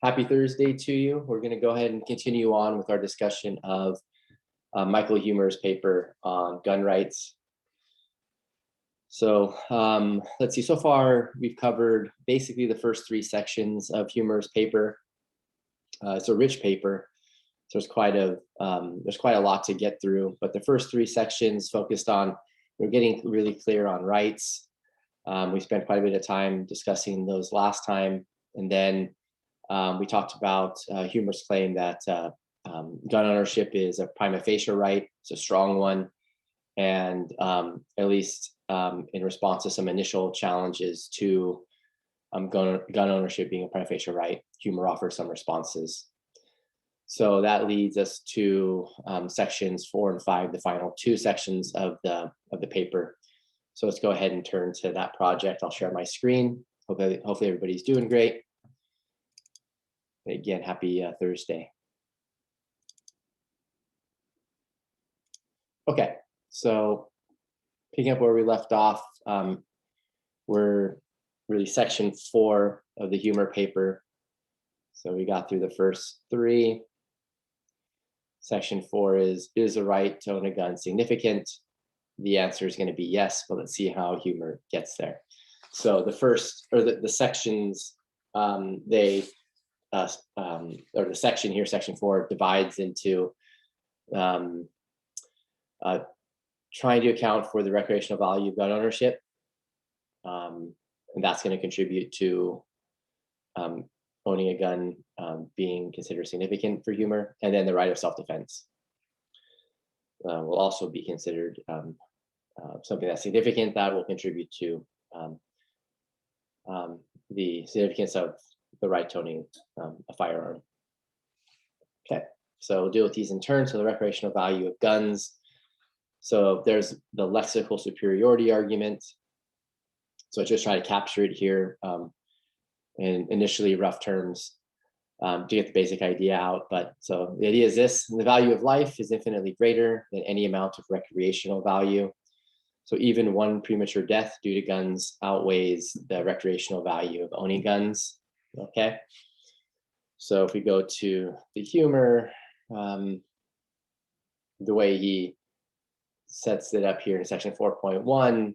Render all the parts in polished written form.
Happy Thursday to you. We're going to go ahead and continue on with our discussion of Michael Huemer's paper on gun rights. So let's see, so far we've covered basically the first three sections of Huemer's paper. It's a rich paper, so there's quite a lot to get through, but the first three sections focused on, we're getting really clear on rights. We spent quite a bit of time discussing those last time, and then we talked about Huemer's claim that gun ownership is a prima facie right. It's a strong one. And at least in response to some initial challenges to gun ownership being a prima facie right, Huemer offers some responses. So that leads us to sections 4 and 5, the final two sections of the paper. So let's go ahead and turn to that project. I'll share my screen. Hopefully everybody's doing great. Again, happy Thursday. Okay, so picking up where we left off, we're really section 4 of the Huemer paper. So we got through the first three. Section 4 is the right to own a gun significant? The answer is going to be yes, but let's see how Huemer gets there. So the first, or the sections, or the section here, section 4, divides into trying to account for the recreational value of gun ownership. And that's going to contribute to owning a gun being considered significant for Huemer. And then the right of self-defense will also be considered something that's significant that will contribute to the significance of the right to owning a firearm. Okay, so we'll deal with these in turn. So the recreational value of guns. So there's the lexical superiority argument. So I just try to capture it here in initially rough terms to get the basic idea out. But so the idea is this: the value of life is infinitely greater than any amount of recreational value. So even one premature death due to guns outweighs the recreational value of owning guns. Okay. So if we go to the Huemer, the way he sets it up here in section 4.1,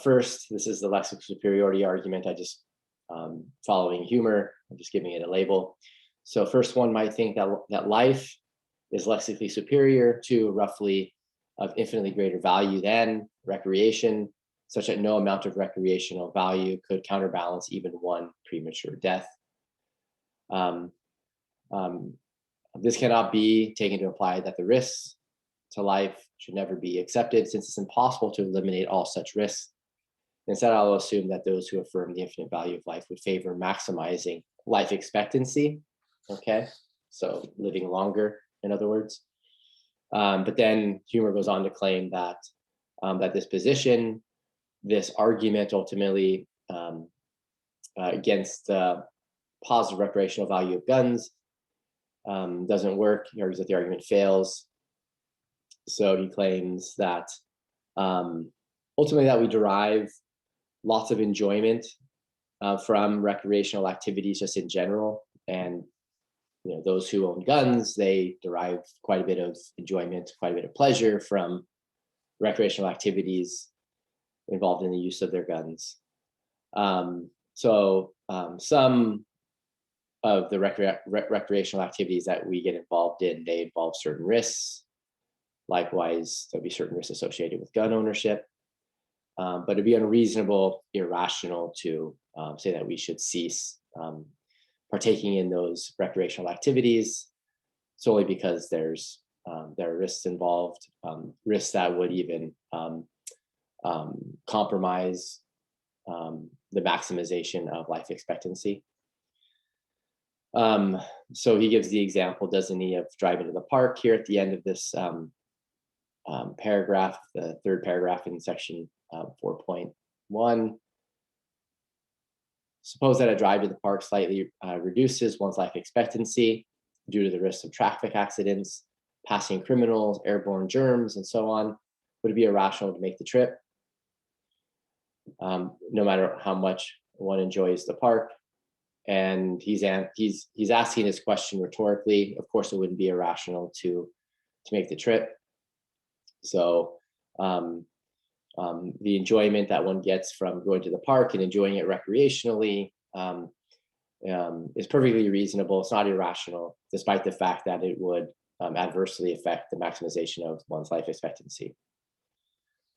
first, this is the lexical superiority argument. I just following Huemer, I'm just giving it a label. So first, one might think that life is lexically superior to roughly of infinitely greater value than recreation, such that no amount of recreational value could counterbalance even one premature death. This cannot be taken to imply that the risks to life should never be accepted, since it's impossible to eliminate all such risks. Instead, I'll assume that those who affirm the infinite value of life would favor maximizing life expectancy. Okay, so living longer, in other words. But then Huemer goes on to claim that that this position, this argument ultimately against the positive recreational value of guns doesn't work. He argues that the argument fails. So he claims that ultimately that we derive lots of enjoyment from recreational activities just in general. And those who own guns, they derive quite a bit of enjoyment, quite a bit of pleasure from recreational activities involved in the use of their guns. Some of the recreational activities that we get involved in, they involve certain risks. Likewise, there'll be certain risks associated with gun ownership. But it'd be unreasonable, irrational to say that we should cease partaking in those recreational activities solely because there are risks involved, risks that would even compromise the maximization of life expectancy. So he gives the example, doesn't he, of driving to the park here at the end of this paragraph, the third paragraph in section 4.1. Suppose that a drive to the park slightly reduces one's life expectancy due to the risk of traffic accidents, passing criminals, airborne germs, and so on. Would it be irrational to make the trip? No matter how much one enjoys the park, And he's asking this question rhetorically. Of course, it wouldn't be irrational to make the trip. So the enjoyment that one gets from going to the park and enjoying it recreationally is perfectly reasonable. It's not irrational, despite the fact that it would adversely affect the maximization of one's life expectancy.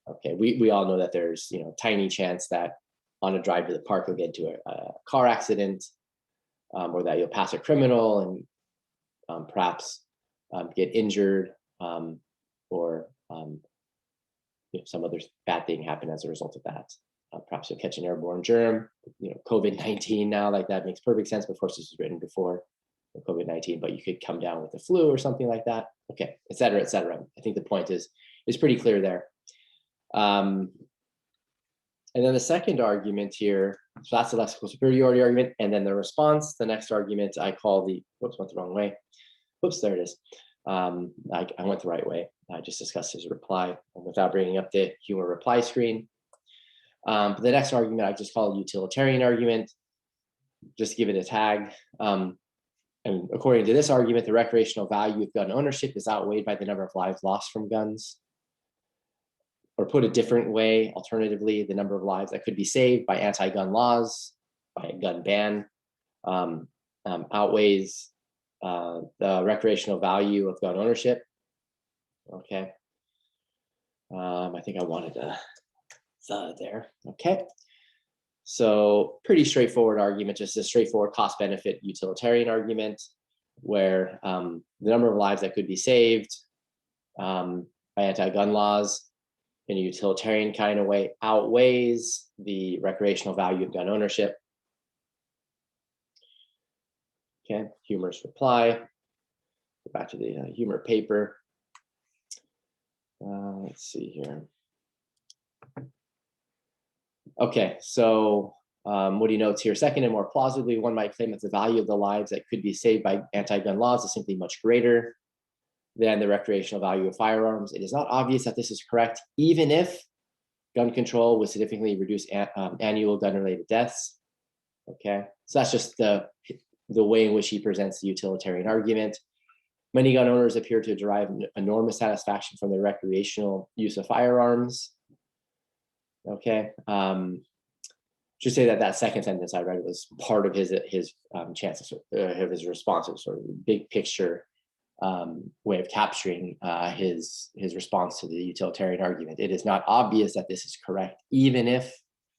Okay, we all know that there's tiny chance that on a drive to the park you'll get into a car accident, or that you'll pass a criminal and perhaps get injured, or some other bad thing happen as a result of that. Perhaps you'll catch an airborne germ, COVID-19 now, like that makes perfect sense. But of course, this was written before COVID-19, but you could come down with the flu or something like that. Okay, et cetera, et cetera. I think the point is pretty clear there. And then the second argument here, so that's the lexical superiority argument. And then the response, the next argument I call the, whoops, went the wrong way. Whoops, there it is. I went the right way. I just discussed his reply without bringing up the Huemer reply screen. But the next argument I just call a utilitarian argument, just to give it a tag. And according to this argument, the recreational value of gun ownership is outweighed by the number of lives lost from guns. Or put a different way, alternatively, the number of lives that could be saved by anti-gun laws, by a gun ban, outweighs the recreational value of gun ownership. Okay. I think I wanted to there. Okay. So pretty straightforward argument, just a straightforward cost benefit utilitarian argument where the number of lives that could be saved by anti-gun laws in a utilitarian kind of way outweighs the recreational value of gun ownership. Okay, Huemer's reply. Go back to the Huemer paper. Let's see here. Okay, so what he notes here, second and more plausibly, one might claim that the value of the lives that could be saved by anti-gun laws is simply much greater than the recreational value of firearms. It is not obvious that this is correct, even if gun control would significantly reduce annual gun-related deaths. Okay, so that's just the way in which he presents the utilitarian argument. Many gun owners appear to derive enormous satisfaction from the recreational use of firearms. Okay, should say that second sentence I read was part of his chances of his response. It was sort of a big picture way of capturing his response to the utilitarian argument. It is not obvious that this is correct, even if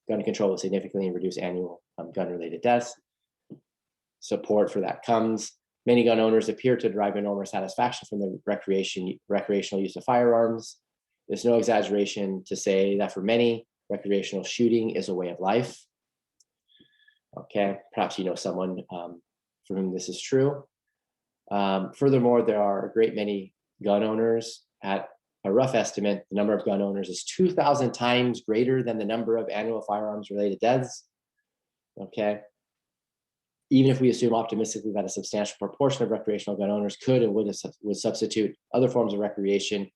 gun control will significantly reduce annual gun-related deaths. Support for that comes. Many gun owners appear to derive enormous satisfaction from the recreational use of firearms. There's no exaggeration to say that for many, recreational shooting is a way of life. Okay, perhaps you know someone for whom this is true. Furthermore, there are a great many gun owners. At a rough estimate, the number of gun owners is 2,000 times greater than the number of annual firearms-related deaths. Okay, even if we assume optimistically that a substantial proportion of recreational gun owners could and would substitute other forms of recreation,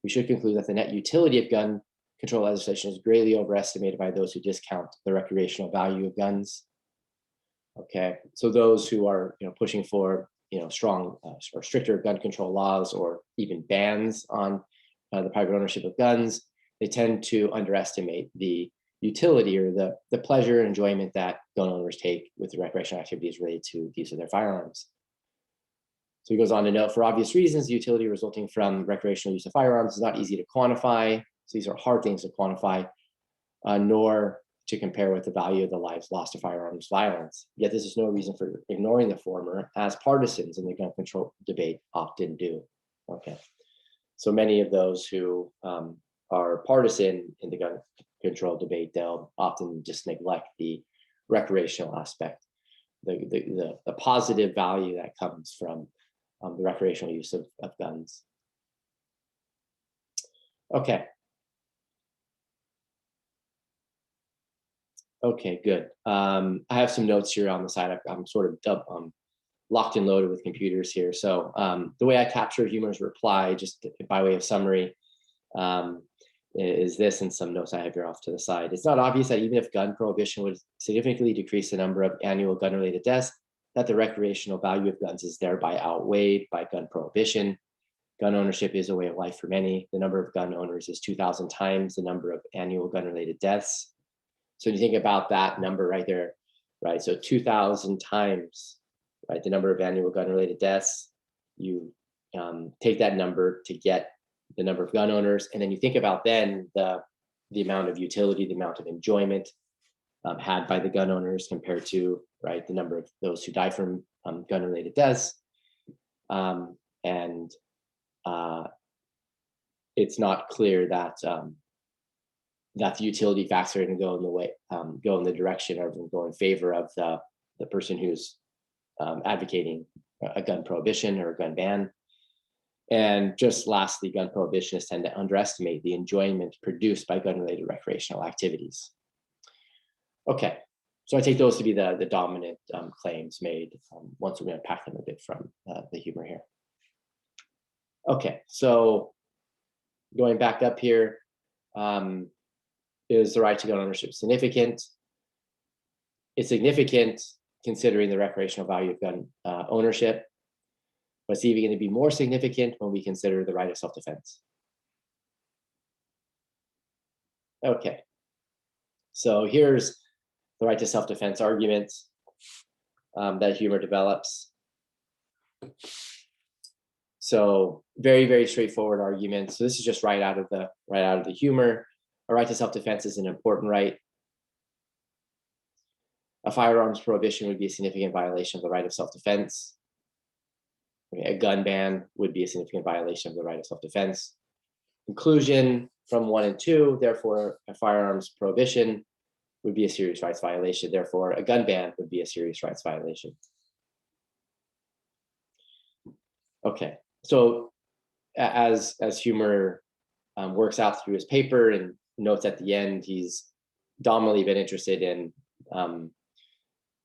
we should conclude that the net utility of gun control legislation is greatly overestimated by those who discount the recreational value of guns. Okay, so those who are pushing for strong or stricter gun control laws or even bans on the private ownership of guns, they tend to underestimate the utility or the pleasure and enjoyment that gun owners take with the recreational activities related to the use of their firearms. So he goes on to note, for obvious reasons, the utility resulting from recreational use of firearms is not easy to quantify. So these are hard things to quantify, nor to compare with the value of the lives lost to firearms violence. Yet this is no reason for ignoring the former, as partisans in the gun control debate often do. Okay, so many of those who are partisan in the gun control debate, they'll often just neglect the recreational aspect, the positive value that comes from the recreational use of guns. Okay. Okay, good. I have some notes here on the side. I'm sort of locked and loaded with computers here. So the way I captured Huemer's reply, just by way of summary, is this, and some notes I have here off to the side. It's not obvious that even if gun prohibition would significantly decrease the number of annual gun-related deaths, that the recreational value of guns is thereby outweighed by gun prohibition. Gun ownership is a way of life for many. The number of gun owners is 2,000 times the number of annual gun-related deaths. So when you think about that number right there, right? So 2,000 times, right, the number of annual gun-related deaths, you take that number to get the number of gun owners, and then you think about then the amount of utility, the amount of enjoyment had by the gun owners compared to, right, the number of those who die from gun-related deaths, and it's not clear that that the utility factor can go in the way, go in the direction or go in favor of the person who's advocating a gun prohibition or a gun ban. And just lastly, gun prohibitionists tend to underestimate the enjoyment produced by gun-related recreational activities. Okay, so I take those to be the dominant claims made once we unpack them a bit from the Huemer here. Okay, so going back up here, is the right to gun ownership significant? It's significant considering the recreational value of gun ownership, but it's even going to be more significant when we consider the right of self-defense. Okay, so here's the right to self-defense argument that Huemer develops. So very, very straightforward argument. So this is just right out of the Huemer. A right to self-defense is an important right. A firearms prohibition would be a significant violation of the right of self-defense. A gun ban would be a significant violation of the right of self-defense. Conclusion from 1 and 2, therefore, a firearms prohibition would be a serious rights violation. Therefore, a gun ban would be a serious rights violation. Okay, so as Huemer works out through his paper and notes at the end, he's dominantly been interested in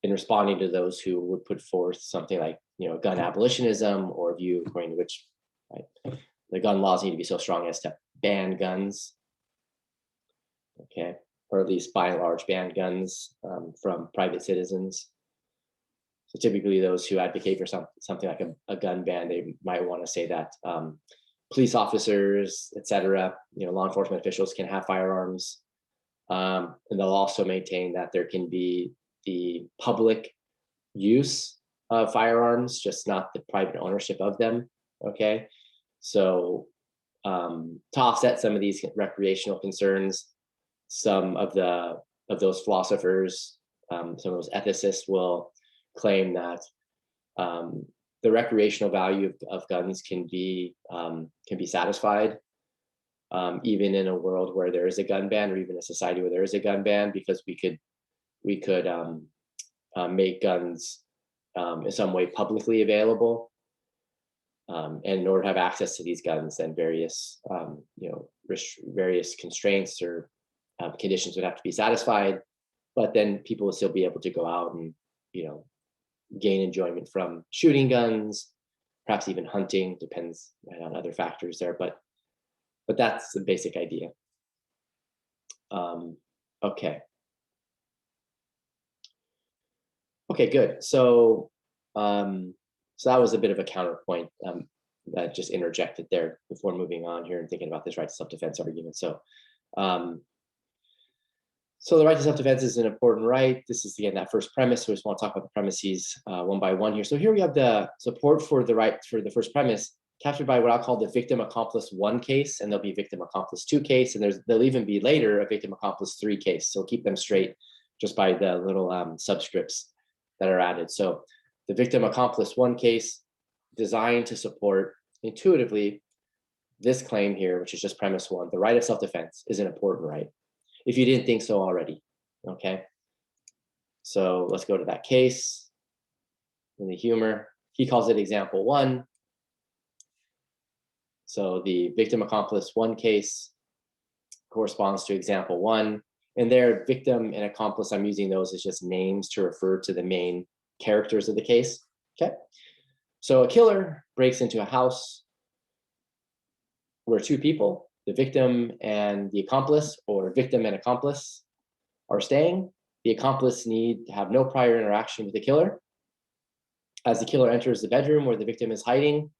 responding to those who would put forth something like, gun abolitionism, or view according to which, right, the gun laws need to be so strong as to ban guns, okay, or at least by and large ban guns from private citizens. So typically those who advocate for something like a gun ban, they might want to say that police officers, etc., law enforcement officials can have firearms, and they'll also maintain that there can be the public use of firearms, just not the private ownership of them. Okay, so to offset some of these recreational concerns, some of those philosophers, some of those ethicists will claim that the recreational value of guns can be satisfied even in a world where there is a gun ban, or even a society where there is a gun ban, because we could make guns in some way publicly available, and in order to have access to these guns, then various various constraints or conditions would have to be satisfied, but then people would still be able to go out and gain enjoyment from shooting guns, perhaps even hunting, depends on other factors there, but that's the basic idea. Okay, good. So that was a bit of a counterpoint that just interjected there before moving on here and thinking about this right to self-defense argument. So the right to self-defense is an important right. This is, again, that first premise. So we just want to talk about the premises one by one here. So here we have the support for the right for the first premise captured by what I'll call the victim accomplice 1 case, and there'll be victim accomplice 2 case, and there'll even be later a victim accomplice 3 case. So keep them straight just by the little subscripts that are added. So the victim accomplice 1 case, designed to support intuitively this claim here, which is just premise 1, the right of self-defense is an important right, if you didn't think so already. Okay, so let's go to that case in the Huemer. He calls it example 1. So the victim accomplice 1 case corresponds to example 1, and there, victim and accomplice, I'm using those as just names to refer to the main characters of the case. Okay, so a killer breaks into a house where 2 people, the victim and the accomplice, or victim and accomplice, are staying, the accomplice need to have no prior interaction with the killer. As the killer enters the bedroom where the victim is hiding,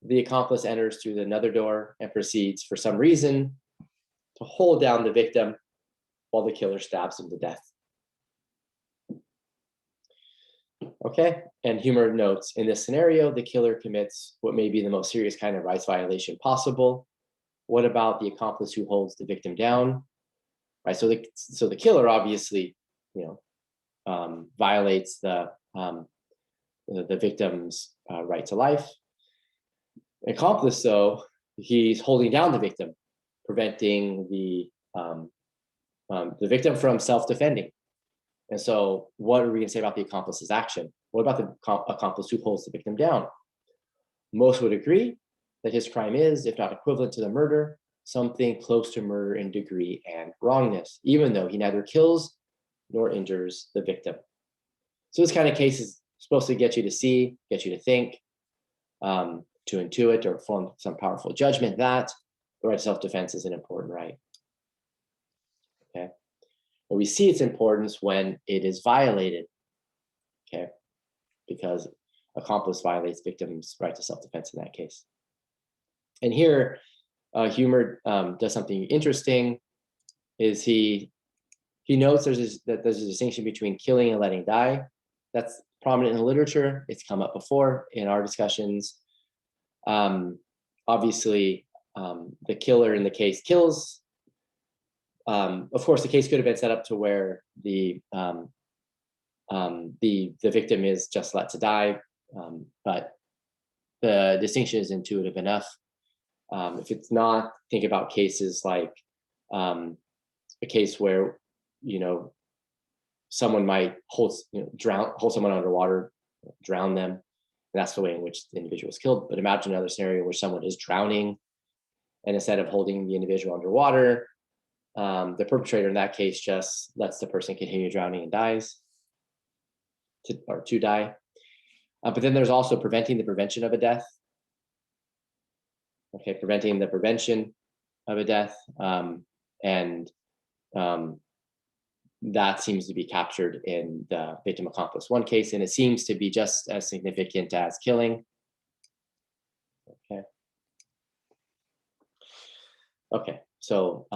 the accomplice enters through another door and proceeds, for some reason, to hold down the victim while the killer stabs him to death. Okay, and Huemer notes, in this scenario, the killer commits what may be the most serious kind of rights violation possible. What about the accomplice who holds the victim down? Right, so the killer obviously, violates the victim's right to life. An accomplice, though, he's holding down the victim, preventing the victim from self-defending. And so what are we going to say about the accomplice's action? What about the accomplice who holds the victim down? Most would agree that his crime is, if not equivalent to the murder, something close to murder in degree and wrongness, even though he neither kills nor injures the victim. So this kind of case is supposed to get you to see, get you to think, to intuit or form some powerful judgment that the right to self-defense is an important right. Okay. And we see its importance when it is violated, okay, because accomplice violates victim's right to self-defense in that case. And here, Huemer does something interesting. Is he notes that there's a distinction between killing and letting die. That's prominent in the literature. It's come up before in our discussions. Obviously, the killer in the case kills. Of course, the case could have been set up to where the victim is just let to die, but the distinction is intuitive enough. If it's not, think about cases like a case where someone might hold someone underwater, drown them, and that's the way in which the individual is killed. But imagine another scenario where someone is drowning, and instead of holding the individual underwater, the perpetrator in that case just lets the person continue drowning and dies to die. But then there's also preventing the prevention of a death. Okay, preventing the prevention of a death, and that seems to be captured in the victim accomplice one case, and it seems to be just as significant as killing. Okay. So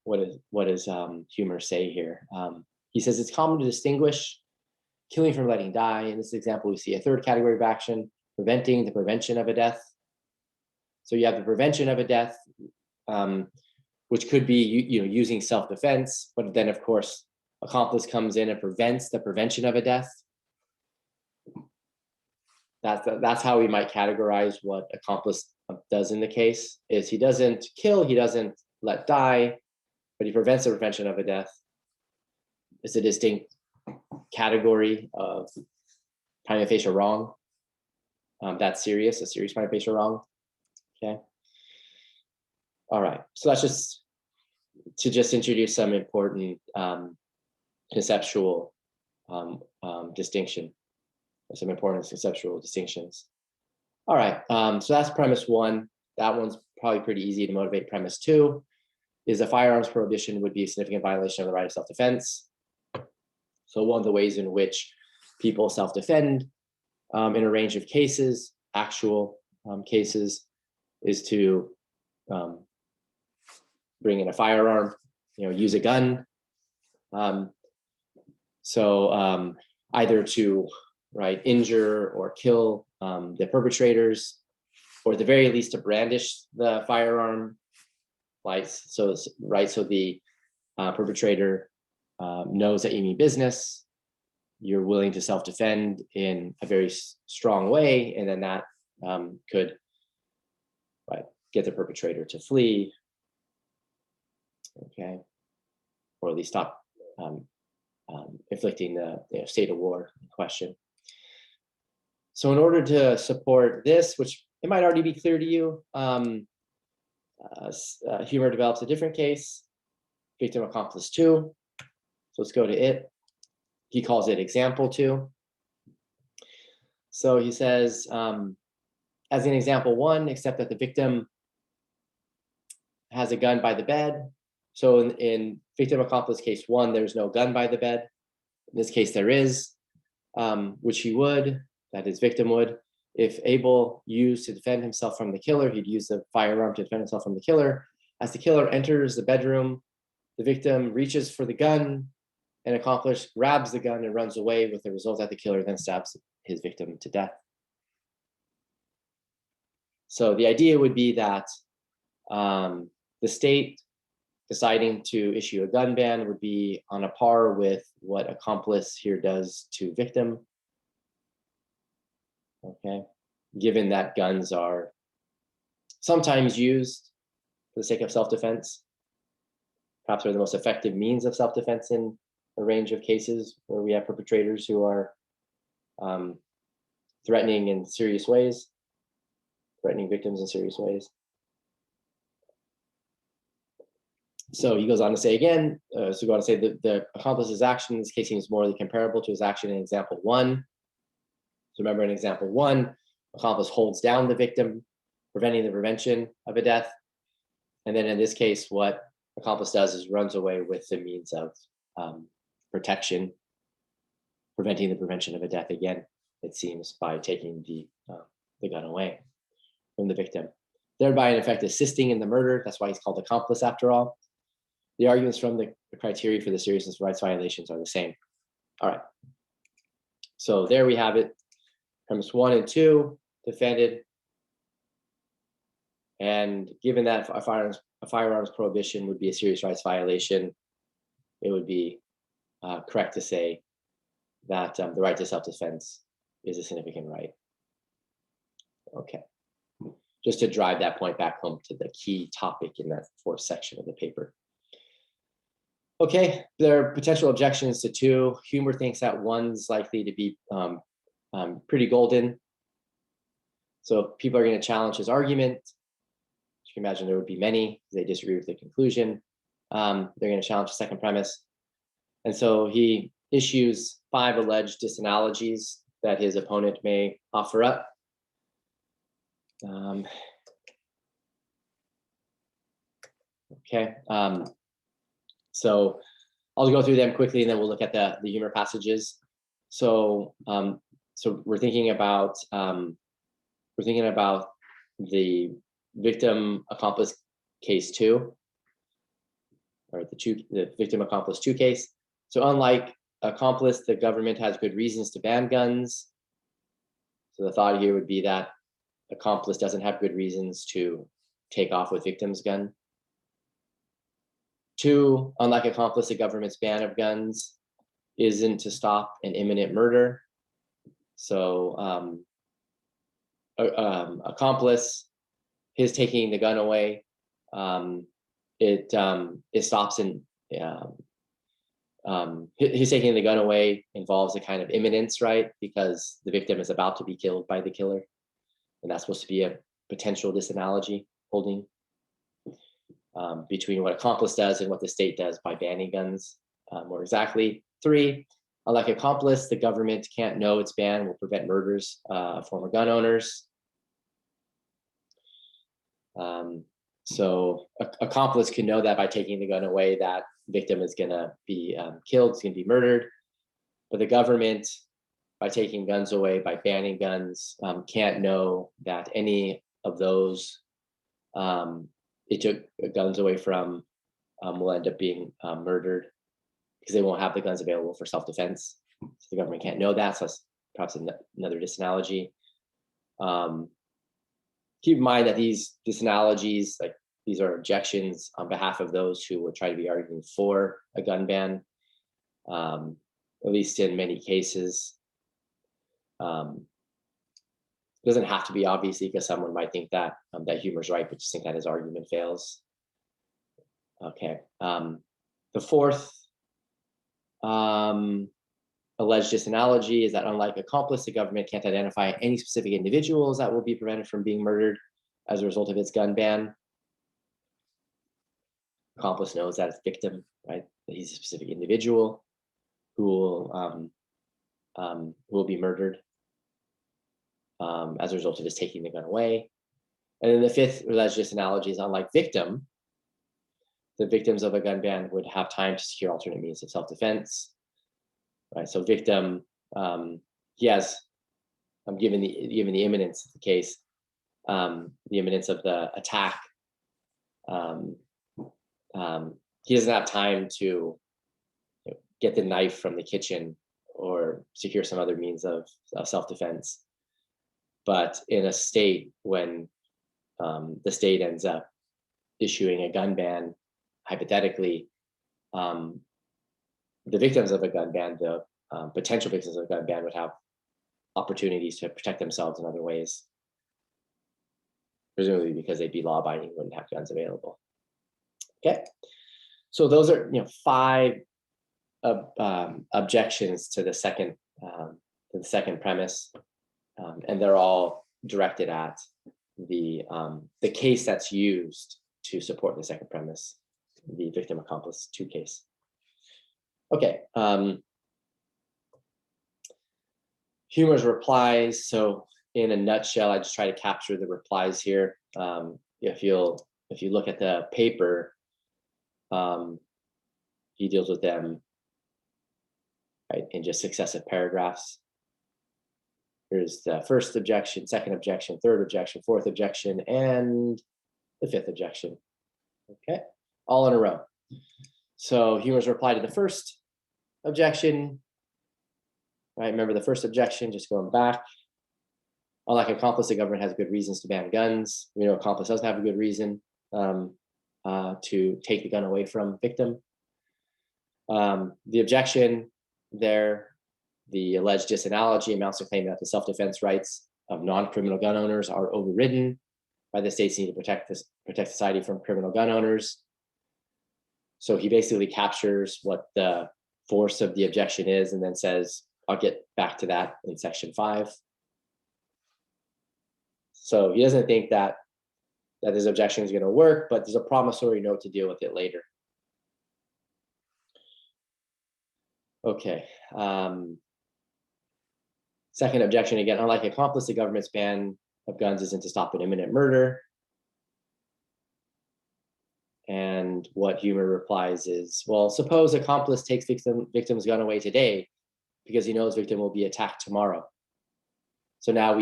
what does Huemer say here? He says it's common to distinguish killing from letting die. In this example, we see a third category of action, preventing the prevention of a death. So you have the prevention of a death, which could be using self-defense, but then of course accomplice comes in and prevents the prevention of a death. That's how we might categorize what accomplice does in the case. Is he doesn't kill, he doesn't let die, but he prevents the prevention of a death. It's a distinct category of prima facie wrong. That's serious, a serious prima facie wrong. Okay. All right. So that's just to introduce some important conceptual distinction, some important conceptual distinctions. All right. So that's premise one. That one's probably pretty easy to motivate. Premise two is a firearms prohibition would be a significant violation of the right of self-defense. So one of the ways in which people self-defend in a range of cases, actual cases, is to bring in a firearm, use a gun. So either to injure or kill the perpetrators, or at the very least to brandish the firearm. So the perpetrator knows that you mean business. You're willing to self-defend in a very strong way, and then that could get the perpetrator to flee, okay, or at least stop inflicting the state of war in question. So in order to support this, which it might already be clear to you, Huemer develops a different case, victim accomplice 2. So let's go to it. He calls it example 2. So he says, as in example 1, except that the victim has a gun by the bed. So in victim accomplice case 1, there's no gun by the bed. In this case, there is, which he would, that his victim would. If Abel used to defend himself from the killer, he'd use the firearm to defend himself from the killer. As the killer enters the bedroom, the victim reaches for the gun, and accomplice grabs the gun and runs away, with the result that the killer then stabs his victim to death. So the idea would be that the state deciding to issue a gun ban would be on a par with what accomplice here does to victim. Okay, given that guns are sometimes used for the sake of self-defense, perhaps are the most effective means of self-defense in a range of cases where we have perpetrators who are threatening in serious ways, threatening victims in serious ways. So he goes on to say again, the accomplice's action in this case seems morally comparable to his action in example 1. So remember, in example 1, accomplice holds down the victim, preventing the prevention of a death. And then in this case, what accomplice does is runs away with the means of protection, preventing the prevention of a death again, it seems, by taking the gun away from the victim, thereby in effect assisting in the murder. That's why he's called accomplice after all. The arguments from the criteria for the seriousness of rights violations are the same. All right. So there we have it. Premise 1 and 2 defended. And given that a firearms prohibition would be a serious rights violation, it would be correct to say that the right to self-defense is a significant right. Okay. Just to drive that point back home to the key topic in that 4th section of the paper. Okay, there are potential objections to 2. Huemer thinks that 1's likely to be pretty golden. So people are going to challenge his argument. You can imagine there would be many. They disagree with the conclusion. They're going to challenge the second premise. And so he issues 5 alleged disanalogies that his opponent may offer up. Okay. So I'll go through them quickly, and then we'll look at the Huemer passages. So so we're thinking about the victim accomplice case 2, or the victim accomplice 2 case. So unlike accomplice, the government has good reasons to ban guns. So the thought here would be that accomplice doesn't have good reasons to take off with victim's gun. 2, unlike accomplice, the government's ban of guns isn't to stop an imminent murder. So accomplice, his taking the gun away, it stops in his taking the gun away involves a kind of imminence, right? Because the victim is about to be killed by the killer, and that's supposed to be a potential disanalogy holding between what accomplice does and what the state does by banning guns more exactly. 3, unlike accomplice, the government can't know its ban will prevent murders of former gun owners. So accomplice can know that by taking the gun away, that victim is going to be killed, it's going to be murdered. But the government, by taking guns away, by banning guns, can't know that any of those it took guns away from will end up being murdered, because they won't have the guns available for self-defense. So the government can't know that. So that's perhaps another disanalogy. Keep in mind that these disanalogies, like these are objections on behalf of those who would try to be arguing for a gun ban, at least in many cases. It doesn't have to be, obviously, because someone might think that that Huemer's right, but just think that his argument fails. Okay. The 4th alleged disanalogy is that unlike accomplice, the government can't identify any specific individuals that will be prevented from being murdered as a result of its gun ban. Accomplice knows that it's victim, right? That he's a specific individual who will be murdered as a result of his taking the gun away. And then the 5th alleged disanalogy is unlike victim, the victims of a gun ban would have time to secure alternate means of self-defense, right? So victim, he has, given the imminence of the case, the imminence of the attack, he doesn't have time to get the knife from the kitchen or secure some other means of self-defense. But in a state when the state ends up issuing a gun ban, hypothetically, the victims of a gun ban, the potential victims of a gun ban, would have opportunities to protect themselves in other ways, presumably because they'd be law-abiding, wouldn't have guns available. Okay, so those are 5 objections to the second premise, and they're all directed at the case that's used to support the second premise, the victim accomplice 2 case. Okay, Huemer's replies. So in a nutshell, I just try to capture the replies here. If you look at the paper, he deals with them, right, in just successive paragraphs. Here's the first objection, second objection, third objection, fourth objection, and the 5th objection. Okay, all in a row. So Huemer's reply to the first objection, right? Remember the first objection, just going back. Unlike accomplice, the government has good reasons to ban guns. We know accomplice doesn't have a good reason to take the gun away from victim. The objection there, the alleged disanalogy, amounts to claim that the self-defense rights of non-criminal gun owners are overridden by the state's need to protect society from criminal gun owners. So he basically captures what the force of the objection is and then says, I'll get back to that in section 5. So he doesn't think that his objection is going to work, but there's a promissory note to deal with it later. Okay. Second objection, again, unlike accomplice, the government's ban of guns isn't to stop an imminent murder. And what Huemer replies is, well, suppose accomplice takes victim's gun away today because he knows victim will be attacked tomorrow. So now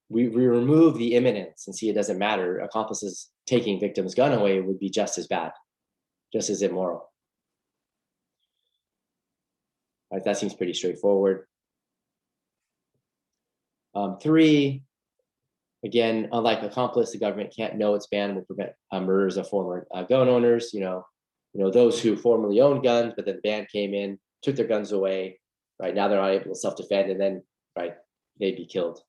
we remove the imminence and see it doesn't matter. Accomplices taking victim's gun away would be just as bad, just as immoral. Right, that seems pretty straightforward. 3, again, unlike accomplice, the government can't know its ban will prevent murders of former gun owners. Those who formerly owned guns, but then the ban came in, took their guns away. Right now, they're not able to self-defend, and then they'd be killed.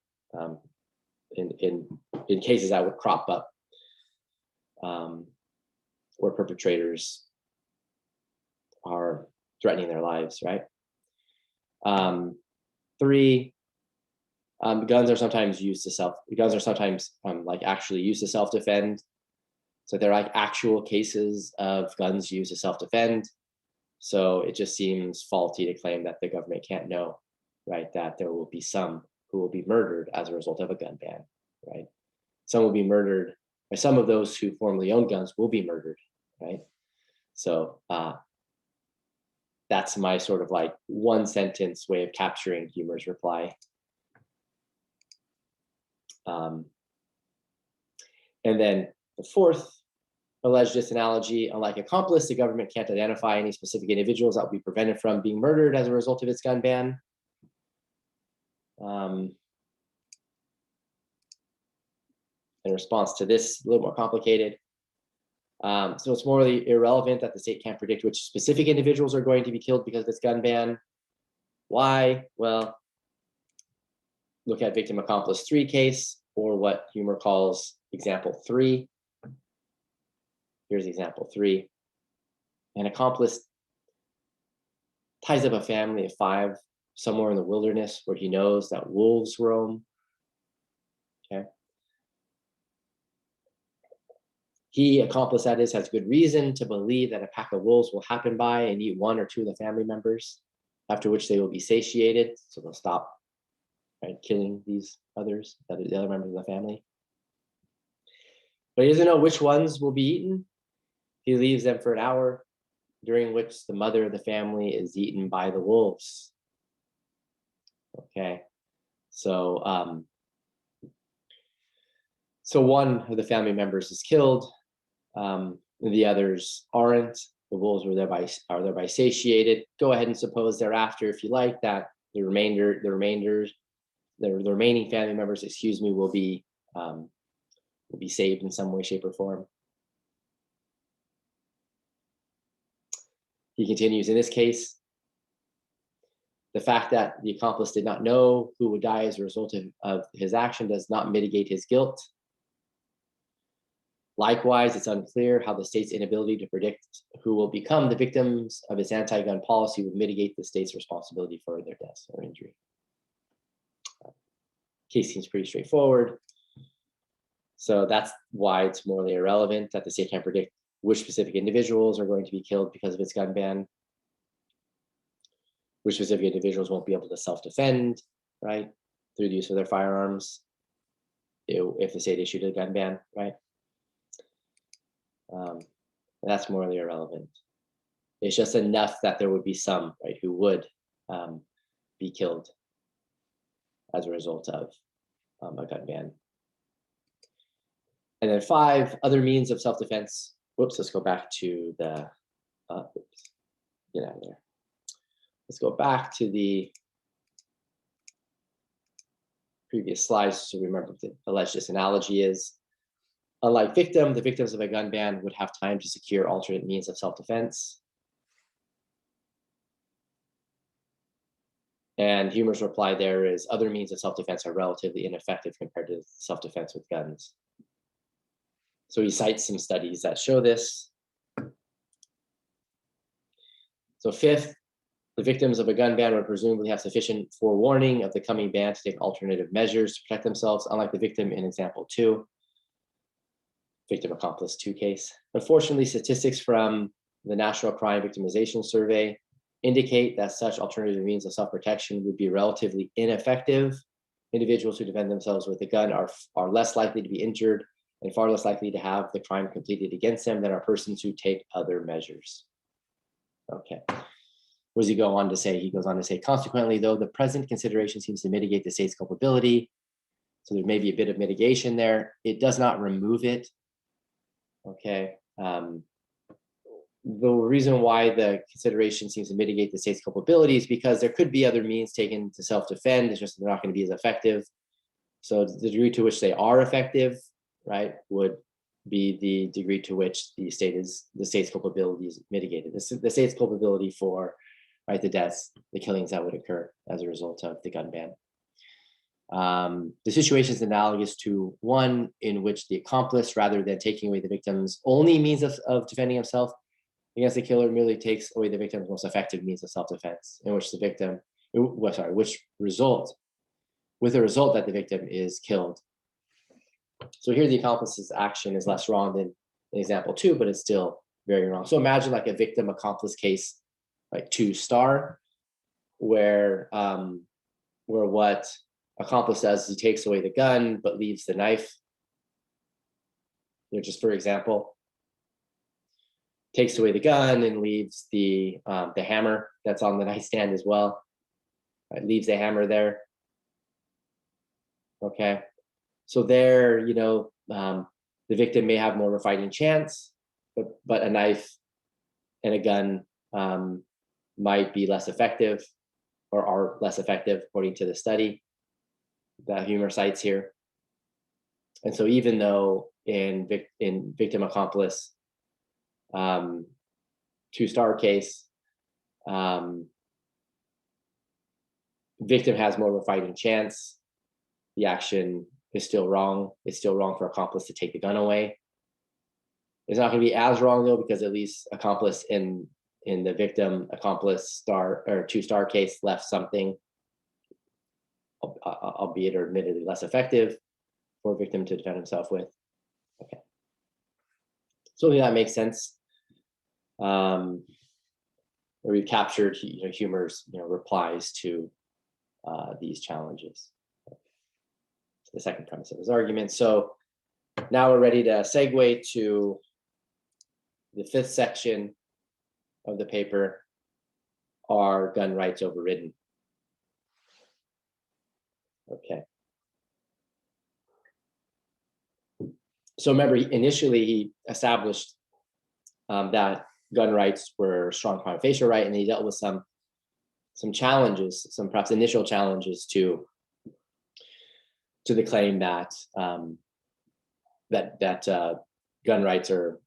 In cases that would crop up, where perpetrators are threatening their lives. Right. 3. Guns are sometimes used to actually used to self-defend. So they're like actual cases of guns used to self-defend. So it just seems faulty to claim that the government can't know, right, that there will be some who will be murdered as a result of a gun ban, right? Some will be murdered, or some of those who formerly owned guns will be murdered, right? So that's my sort of like one sentence way of capturing Huemer's reply. And then the 4th alleged disanalogy, unlike accomplice, the government can't identify any specific individuals that will be prevented from being murdered as a result of its gun ban. In response to this, a little more complicated. So it's morally irrelevant that the state can't predict which specific individuals are going to be killed because of its gun ban. Why? Well, look at victim accomplice 3 case, or what Huemer calls example 3. Here's example 3. An accomplice ties up a family of 5 somewhere in the wilderness where he knows that wolves roam. Okay. He, accomplice that is, has good reason to believe that a pack of wolves will happen by and eat 1 or 2 of the family members, after which they will be satiated, so they'll stop killing these others, the other members of the family. But he doesn't know which ones will be eaten. He leaves them for an hour, during which the mother of the family is eaten by the wolves. Okay, so so one of the family members is killed, the others aren't. The wolves are thereby satiated. Go ahead and suppose thereafter, if you like, that the remaining family members, excuse me, will be saved in some way, shape, or form. He continues, in this case, the fact that the accomplice did not know who would die as a result of his action does not mitigate his guilt. Likewise, it's unclear how the state's inability to predict who will become the victims of its anti-gun policy would mitigate the state's responsibility for their deaths or injury. Case seems pretty straightforward. So that's why it's morally irrelevant that the state can't predict which specific individuals are going to be killed because of its gun ban, which specific individuals won't be able to self-defend, right, through the use of their firearms if the state issued a gun ban, right? That's morally irrelevant. It's just enough that there would be some, right, who would be killed as a result of a gun ban. And then 5, other means of self-defense. Whoops, let's go back to the, oops, get out of there. Let's go back to the previous slides to remember what the alleged disanalogy is. Unlike the victims of a gun ban would have time to secure alternate means of self-defense. And Huemer's reply there is other means of self-defense are relatively ineffective compared to self-defense with guns. So he cites some studies that show this. So 5th, the victims of a gun ban would presumably have sufficient forewarning of the coming ban to take alternative measures to protect themselves, unlike the victim in example 2, victim accomplice 2 case. Unfortunately, statistics from the National Crime Victimization Survey indicate that such alternative means of self-protection would be relatively ineffective. Individuals who defend themselves with a gun are less likely to be injured and far less likely to have the crime completed against them than are persons who take other measures. Okay. What does he go on to say? He goes on to say, consequently, though the present consideration seems to mitigate the state's culpability, so there may be a bit of mitigation there, it does not remove it. Okay. The reason why the consideration seems to mitigate the state's culpability is because there could be other means taken to self-defend. It's just they're not going to be as effective. So the degree to which they are effective, right, would be the degree to which the state's culpability is mitigated. The state's culpability for, right, the deaths, the killings that would occur as a result of the gun ban. The situation is analogous to one in which the accomplice, rather than taking away the victim's only means of defending himself against the killer, merely takes away the victim's most effective means of self-defense, in which the victim, with the result that the victim is killed. So here the accomplice's action is less wrong than in example 2, but it's still very wrong. So imagine like a victim accomplice case, like 2 star, where what accomplice does is he takes away the gun but leaves the knife. Just for example, takes away the gun and leaves the hammer that's on the nightstand as well. Right, leaves the hammer there. Okay, so there, the victim may have more of a fighting chance, but a knife and a gun might be less effective, or are less effective according to the study that Huemer cites here. And so even though in victim accomplice 2 star case, victim has more of a fighting chance, the action is still wrong. It's still wrong for accomplice to take the gun away. It's not going to be as wrong though, because at least accomplice in the victim accomplice star or 2 star case left something, albeit or admittedly less effective, for victim to defend himself with. Okay, so that makes sense. Where we've captured Huemer's replies to these challenges. The second premise of his argument. So now we're ready to segue to the fifth section of the paper, are gun rights overridden? Okay. So remember, initially he established that gun rights were a strong prima facie right, and he dealt with some challenges, some perhaps initial challenges to the claim that gun rights are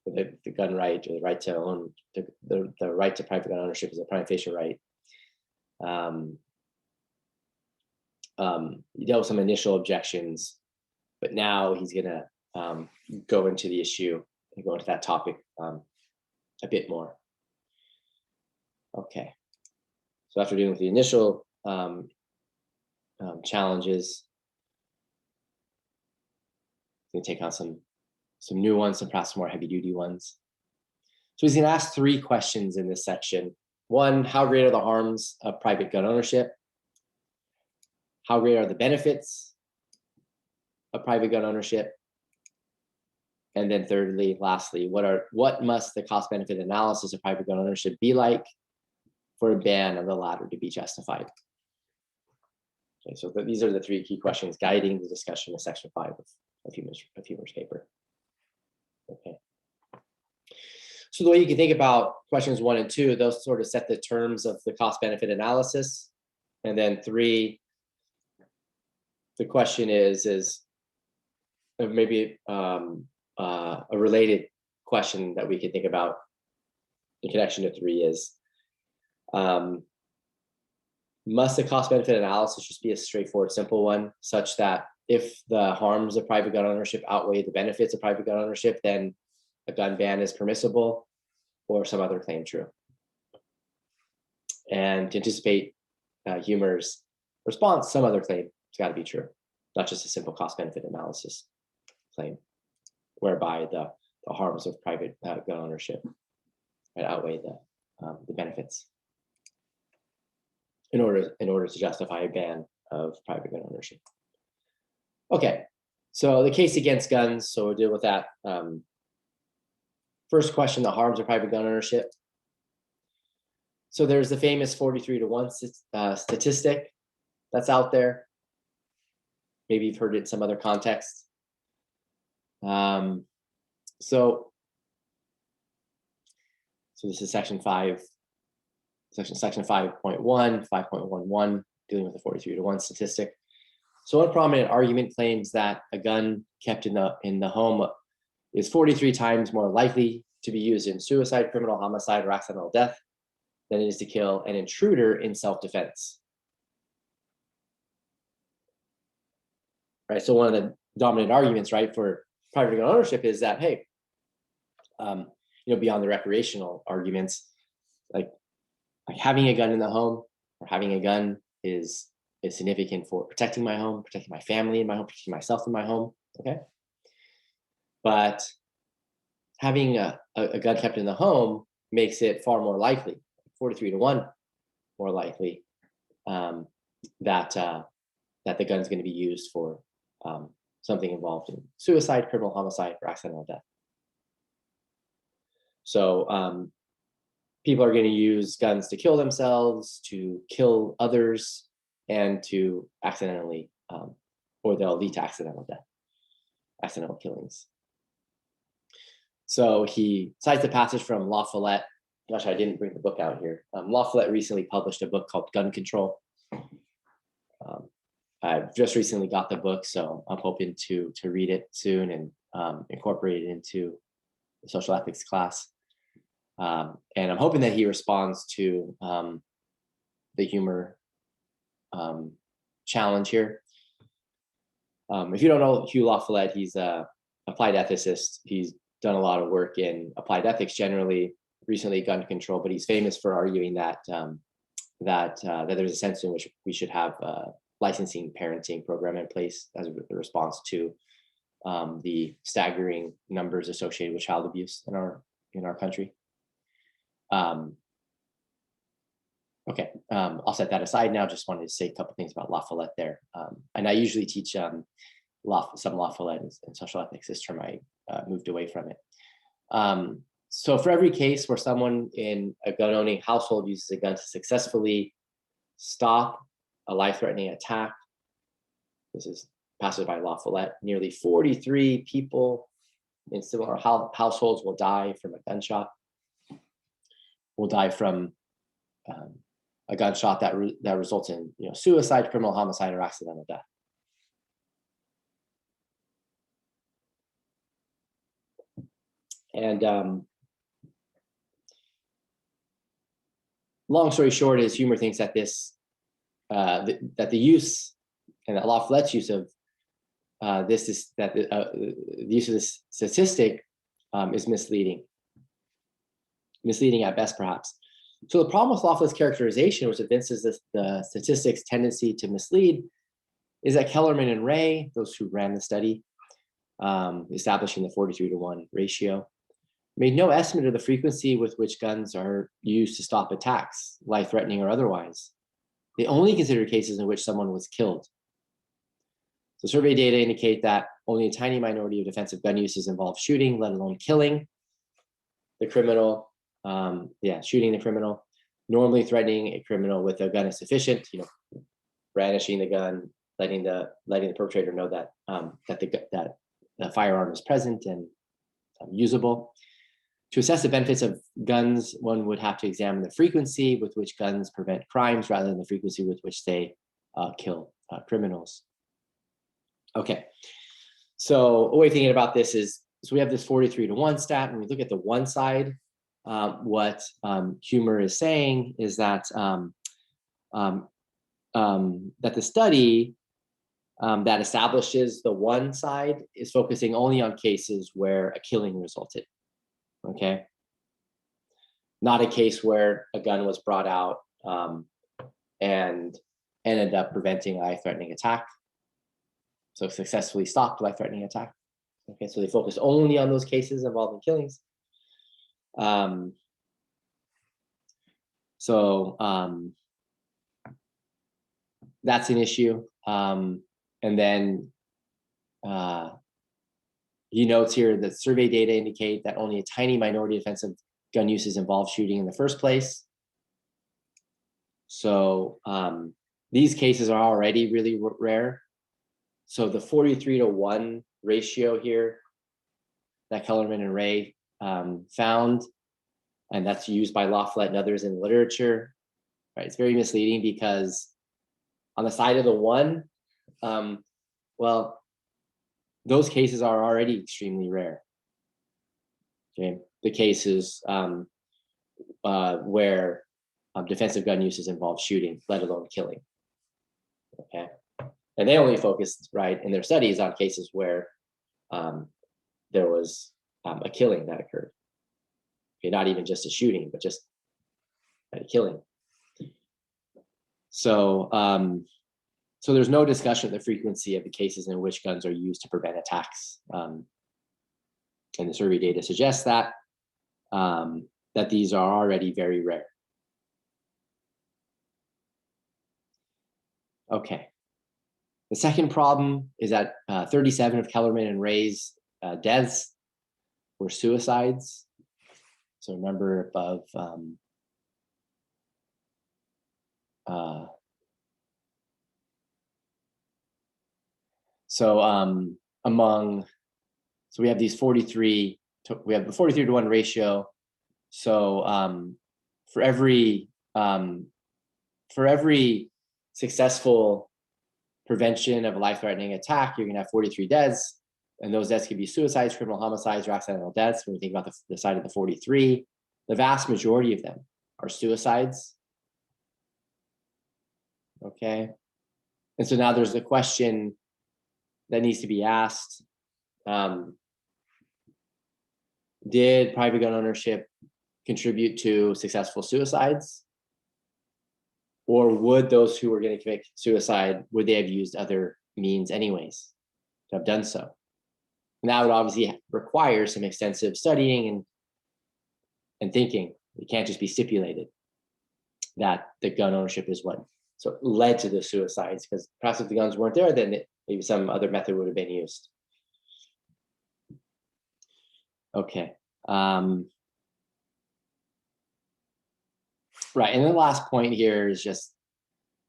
the gun right, or the right to own, the right to private gun ownership is a prima facie right. He dealt with some initial objections, but now he's gonna go into the issue and go into that topic a bit more. Okay, so after dealing with the initial challenges, he's gonna take on some new ones, some perhaps more heavy duty ones. So he's gonna ask 3 questions in this section. 1, how great are the harms of private gun ownership? How great are the benefits of private gun ownership? And then thirdly, lastly, what must the cost benefit analysis of private gun ownership be like for a ban of the latter to be justified? Okay, so these are the 3 key questions guiding the discussion of section 5 of Huemer's paper. Okay. So the way you can think about questions 1 and 2, those sort of set the terms of the cost benefit analysis. And then 3, the question is maybe a related question that we can think about in connection to 3 is, must the cost benefit analysis just be a straightforward, simple one, such that if the harms of private gun ownership outweigh the benefits of private gun ownership, then a gun ban is permissible, or some other claim true? And to anticipate Huemer's response, some other claim has got to be true, not just a simple cost benefit analysis claim, whereby the harms of private gun ownership outweigh the benefits in order to justify a ban of private gun ownership. Okay, so the case against guns. So we'll deal with that. First question: the harms of private gun ownership. So there's the famous 43-to-1 statistic that's out there. Maybe you've heard it in some other context. So this is section 5, section 5.1, 5.11, dealing with the 43-to-1 statistic. So one prominent argument claims that a gun kept in the home is 43 times more likely to be used in suicide, criminal homicide, or accidental death than it is to kill an intruder in self-defense. Right. So one of the dominant arguments, right, for private gun ownership is that, hey, beyond the recreational arguments, like having a gun in the home or having a gun is significant for protecting my home, protecting my family in my home, protecting myself in my home. Okay. But having a gun kept in the home makes it far more likely, 43-to-1 more likely, that the gun is going to be used for something involved in suicide, criminal homicide, or accidental death. So people are going to use guns to kill themselves, to kill others, and to accidentally, or they'll lead to accidental death, accidental killings. So he cites the passage from La Follette. Gosh, I didn't bring the book out here. La Follette recently published a book called Gun Control. I've just recently got the book, so I'm hoping to read it soon and incorporate it into the social ethics class. And I'm hoping that he responds to the Huemer challenge here. If you don't know Hugh La Follette, he's a applied ethicist. He's done a lot of work in applied ethics generally, recently gun control, but he's famous for arguing that that there's a sense in which we should have a licensing parenting program in place as a response to the staggering numbers associated with child abuse in our country. Okay, I'll set that aside now. Just wanted to say a couple things about La Follette there. And I usually teach some La Follette in social ethics. This term I moved away from it. So for every case where someone in a gun-owning household uses a gun to successfully stop a life-threatening attack, this is passed by La Follette, nearly 43 people in similar households will die from a gunshot, will die from a gunshot that results in suicide, criminal homicide, or accidental death. And long story short is Huemer thinks that that the use and that La Follette's use of the use of this statistic is misleading at best, perhaps. So the problem with La Follette's characterization, which evinces the statistics' tendency to mislead, is that Kellerman and Ray, those who ran the study, establishing the 43-to-1 ratio, made no estimate of the frequency with which guns are used to stop attacks, life-threatening or otherwise. They only considered cases in which someone was killed. So survey data indicate that only a tiny minority of defensive gun uses involve shooting, let alone killing the criminal. Shooting the criminal. Normally threatening a criminal with a gun is sufficient. Brandishing the gun, letting the perpetrator know that that the firearm is present and usable. To assess the benefits of guns, one would have to examine the frequency with which guns prevent crimes rather than the frequency with which they kill criminals. Okay, so a way of thinking about this is, so we have this 43-to-1 stat, and we look at the one side. What Huemer is saying is that that the study that establishes the one side is focusing only on cases where a killing resulted. Okay, not a case where a gun was brought out and ended up preventing a life-threatening attack. So successfully stopped a life-threatening attack. Okay, so they focus only on those cases involving killings. That's an issue. And then he notes here that survey data indicate that only a tiny minority of offensive gun uses involve shooting in the first place. So these cases are already really rare. So the 43-to-1 ratio here that Kellerman and Ray found, and that's used by La Follette and others in literature, right? It's very misleading because on the side of the one, well, those cases are already extremely rare. Okay, the cases where defensive gun uses involve shooting, let alone killing. Okay, and they only focused, right, in their studies on cases where there was a killing that occurred. Okay, not even just a shooting, but just a killing. So, so there's no discussion of the frequency of the cases in which guns are used to prevent attacks, and the survey data suggests that that these are already very rare. Okay. The second problem is that 37 of Kellerman and Ray's deaths were suicides. So remember above so we have these 43, we have the 43-to-1 ratio. So for every successful prevention of a life-threatening attack, you're gonna have 43 deaths, and those deaths could be suicides, criminal homicides, or accidental deaths. When we think about the side of the 43, the vast majority of them are suicides. Okay, and so now there's the question that needs to be asked: did private gun ownership contribute to successful suicides? Or would those who were going to commit suicide, would they have used other means anyways to have done so? And that would obviously require some extensive studying and thinking. It can't just be stipulated that the gun ownership is what so led to the suicides, because perhaps if the guns weren't there, then maybe some other method would have been used. Okay. Right, and the last point here is just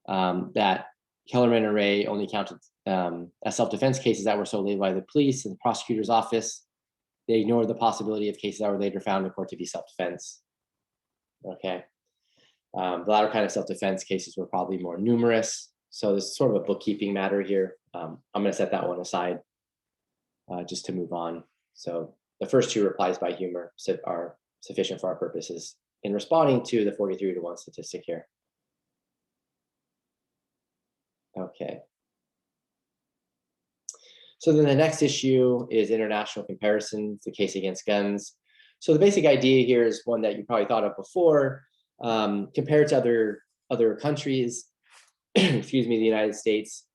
that Kellerman and Ray only counted as self-defense cases that were so labeled by the police and the prosecutor's office. They ignored the possibility of cases that were later found in court to be self-defense. Okay, the latter kind of self-defense cases were probably more numerous. So this is sort of a bookkeeping matter here. I'm going to set that one aside just to move on. So the first two replies by Huemer are sufficient for our purposes in responding to the 43-to-1 statistic here. Okay. So then the next issue is international comparisons, the case against guns. So the basic idea here is one that you probably thought of before. Compared to other countries, excuse me, the United States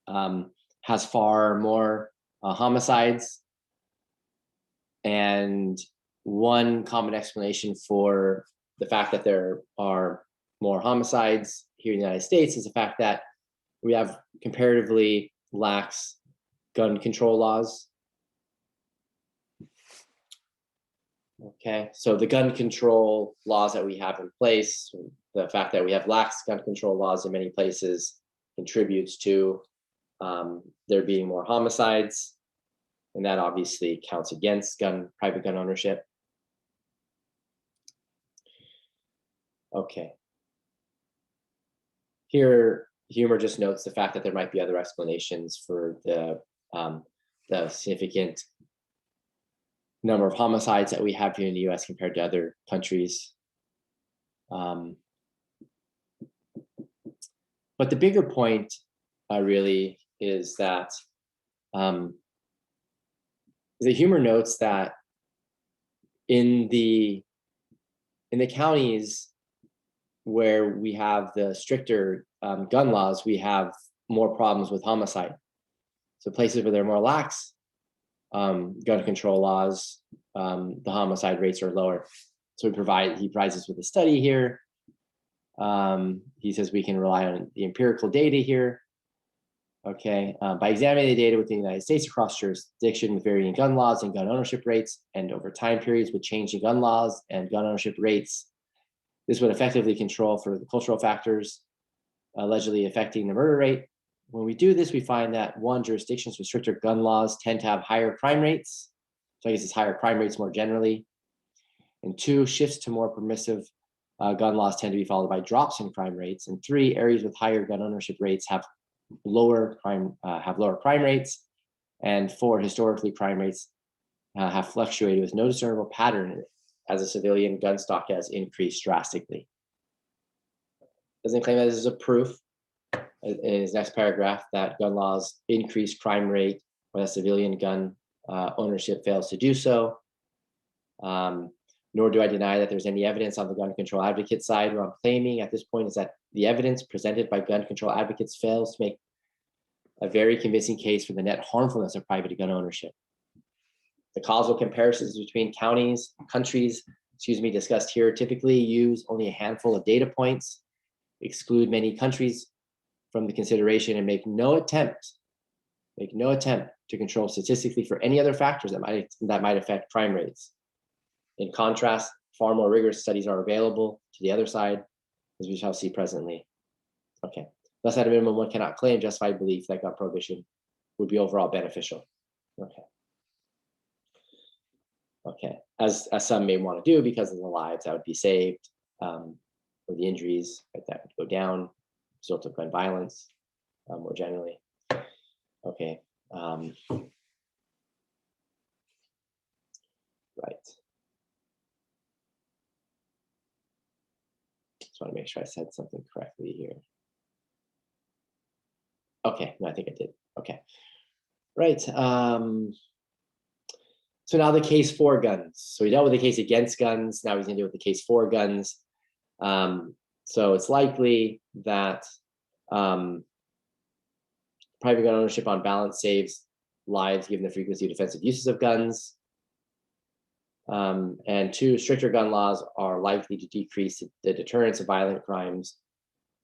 has far more homicides. And one common explanation for the fact that there are more homicides here in the United States is the fact that we have comparatively lax gun control laws. Okay, so the gun control laws that we have in place, the fact that we have lax gun control laws in many places contributes to there being more homicides, and that obviously counts against private gun ownership. Okay. Here, Huemer just notes the fact that there might be other explanations for the significant number of homicides that we have here in the US compared to other countries. But the bigger point really is that the Huemer notes that in the counties where we have the stricter gun laws, we have more problems with homicide. So places where there are more lax gun control laws, the homicide rates are lower. So he provides us with a study here. He says we can rely on the empirical data here. Okay, by examining the data within the United States across jurisdiction with varying gun laws and gun ownership rates, and over time periods with changing gun laws and gun ownership rates, this would effectively control for the cultural factors allegedly affecting the murder rate. When we do this, we find that one, jurisdictions with stricter gun laws tend to have higher crime rates. So I guess it's higher crime rates more generally. And two, shifts to more permissive gun laws tend to be followed by drops in crime rates. And three, areas with higher gun ownership rates have lower crime rates. And four, historically, crime rates have fluctuated with no discernible pattern as a civilian gun stock has increased drastically. Doesn't claim that this is a proof in his next paragraph that gun laws increase crime rate or that civilian gun ownership fails to do so. Nor do I deny that there's any evidence on the gun control advocate side. What I'm claiming at this point is that the evidence presented by gun control advocates fails to make a very convincing case for the net harmfulness of private gun ownership. The causal comparisons between countries, discussed here typically use only a handful of data points, exclude many countries from the consideration, and make no attempt to control statistically for any other factors that might affect crime rates. In contrast, far more rigorous studies are available to the other side, as we shall see presently. Okay, thus at a minimum, one cannot claim justified belief that gun prohibition would be overall beneficial. Okay, as some may want to do because of the lives that would be saved, or the injuries that would go down, result of gun violence, more generally. Okay, right. Just want to make sure I said something correctly here. Okay, no, I think I did. Okay, right. So now the case for guns. So we dealt with the case against guns. Now he's going to deal with the case for guns. So it's likely that private gun ownership on balance saves lives given the frequency of defensive uses of guns. And two, stricter gun laws are likely to decrease the deterrence of violent crimes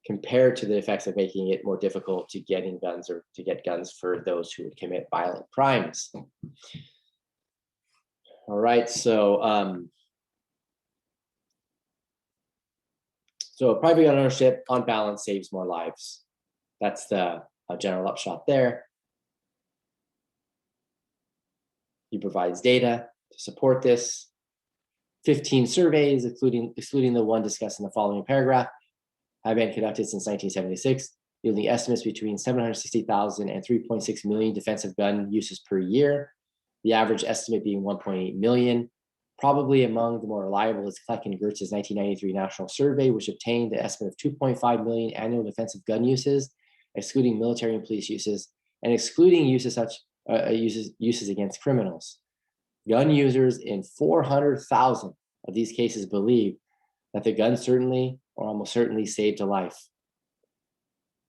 compared to the effects of making it more difficult to get guns or to get guns for those who would commit violent crimes. All right, so So private gun ownership, on balance, saves more lives. That's the general upshot there. He provides data to support this. 15 surveys, excluding the one discussed in the following paragraph, have been conducted since 1976, yielding estimates between 760,000 and 3.6 million defensive gun uses per year, the average estimate being 1.8 million. Probably among the more reliable is Kleck and Gertz's 1993 national survey, which obtained an estimate of 2.5 million annual defensive gun uses, excluding military and police uses, and excluding uses against criminals. Gun users in 400,000 of these cases believe that the gun certainly or almost certainly saved a life.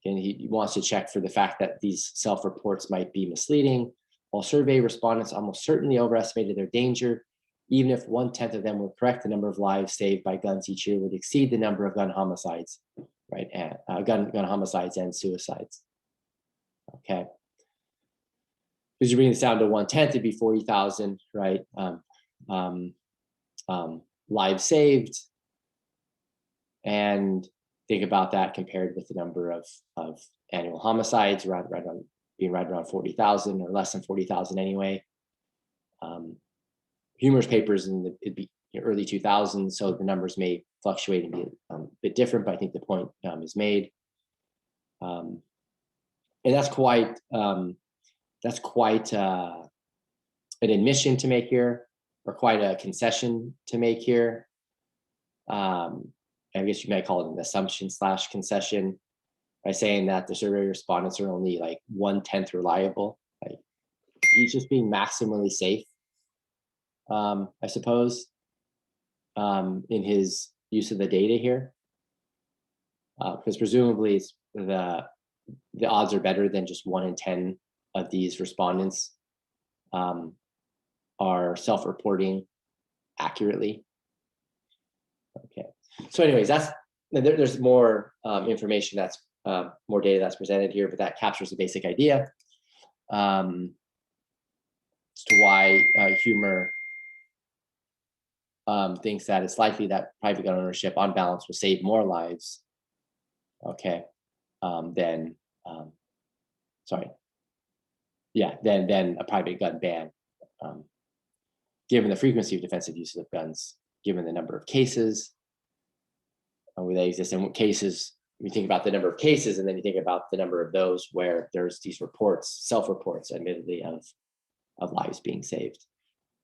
And he wants to check for the fact that these self-reports might be misleading. While survey respondents almost certainly overestimated their danger, even if 1/10 of them were correct, the number of lives saved by guns each year would exceed the number of gun homicides, right? And gun homicides and suicides. Okay. Because you bring this down to 1/10, it'd be 40,000, right? Lives saved. And think about that compared with the number of annual homicides, being right around 40,000 or less than 40,000 anyway. Huemer's papers it'd be early 2000s, so the numbers may fluctuate and be a bit different, but I think the point is made. And that's quite an admission to make here, or quite a concession to make here. I guess you might call it an assumption / concession, by saying that the survey respondents are only like 1/10 reliable. Like, he's just being maximally safe, I suppose, in his use of the data here, because presumably it's the odds are better than just 1 in 10 of these respondents are self-reporting accurately. Okay. So anyways, there's more information more data that's presented here, but that captures the basic idea as to why Huemer thinks that it's likely that private gun ownership on balance will save more lives, okay, than a private gun ban, given the frequency of defensive use of guns, given the number of cases where they exist, and what cases, you think about the number of cases, and then you think about the number of those where there's these reports, self-reports, admittedly, of lives being saved,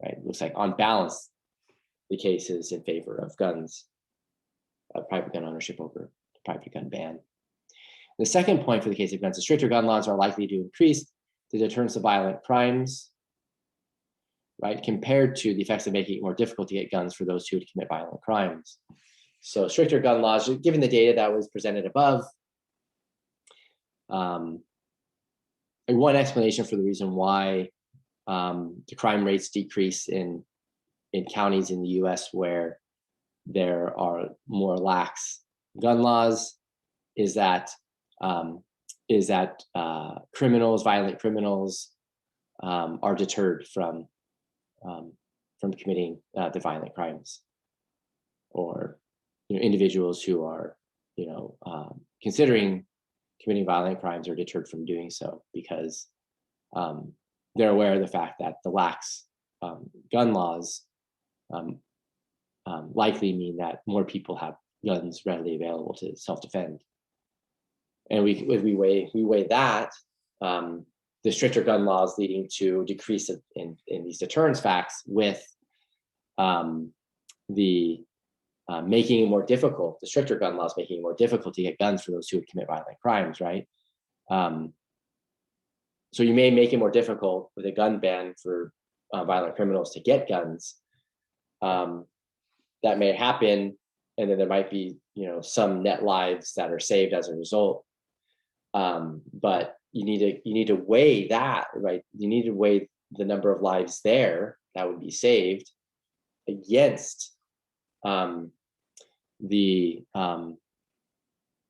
right? It looks like on balance, the case is in favor of guns, private gun ownership over private gun ban. The second point for the case of guns is stricter gun laws are likely to increase the deterrence of violent crimes, right? Compared to the effects of making it more difficult to get guns for those who would commit violent crimes. So stricter gun laws, given the data that was presented above, one explanation for the reason why the crime rates decrease in counties in the US where there are more lax gun laws is that violent criminals are deterred from committing the violent crimes, or individuals who are considering committing violent crimes are deterred from doing so because they're aware of the fact that the lax gun laws likely mean that more people have guns readily available to self-defend. And we weigh that, the stricter gun laws leading to decrease in these deterrence facts with making it more difficult, the stricter gun laws making it more difficult to get guns for those who would commit violent crimes, right? So you may make it more difficult with a gun ban for violent criminals to get guns. That may happen, and then there might be some net lives that are saved as a result. But you need to weigh that, right? You need to weigh the number of lives there that would be saved against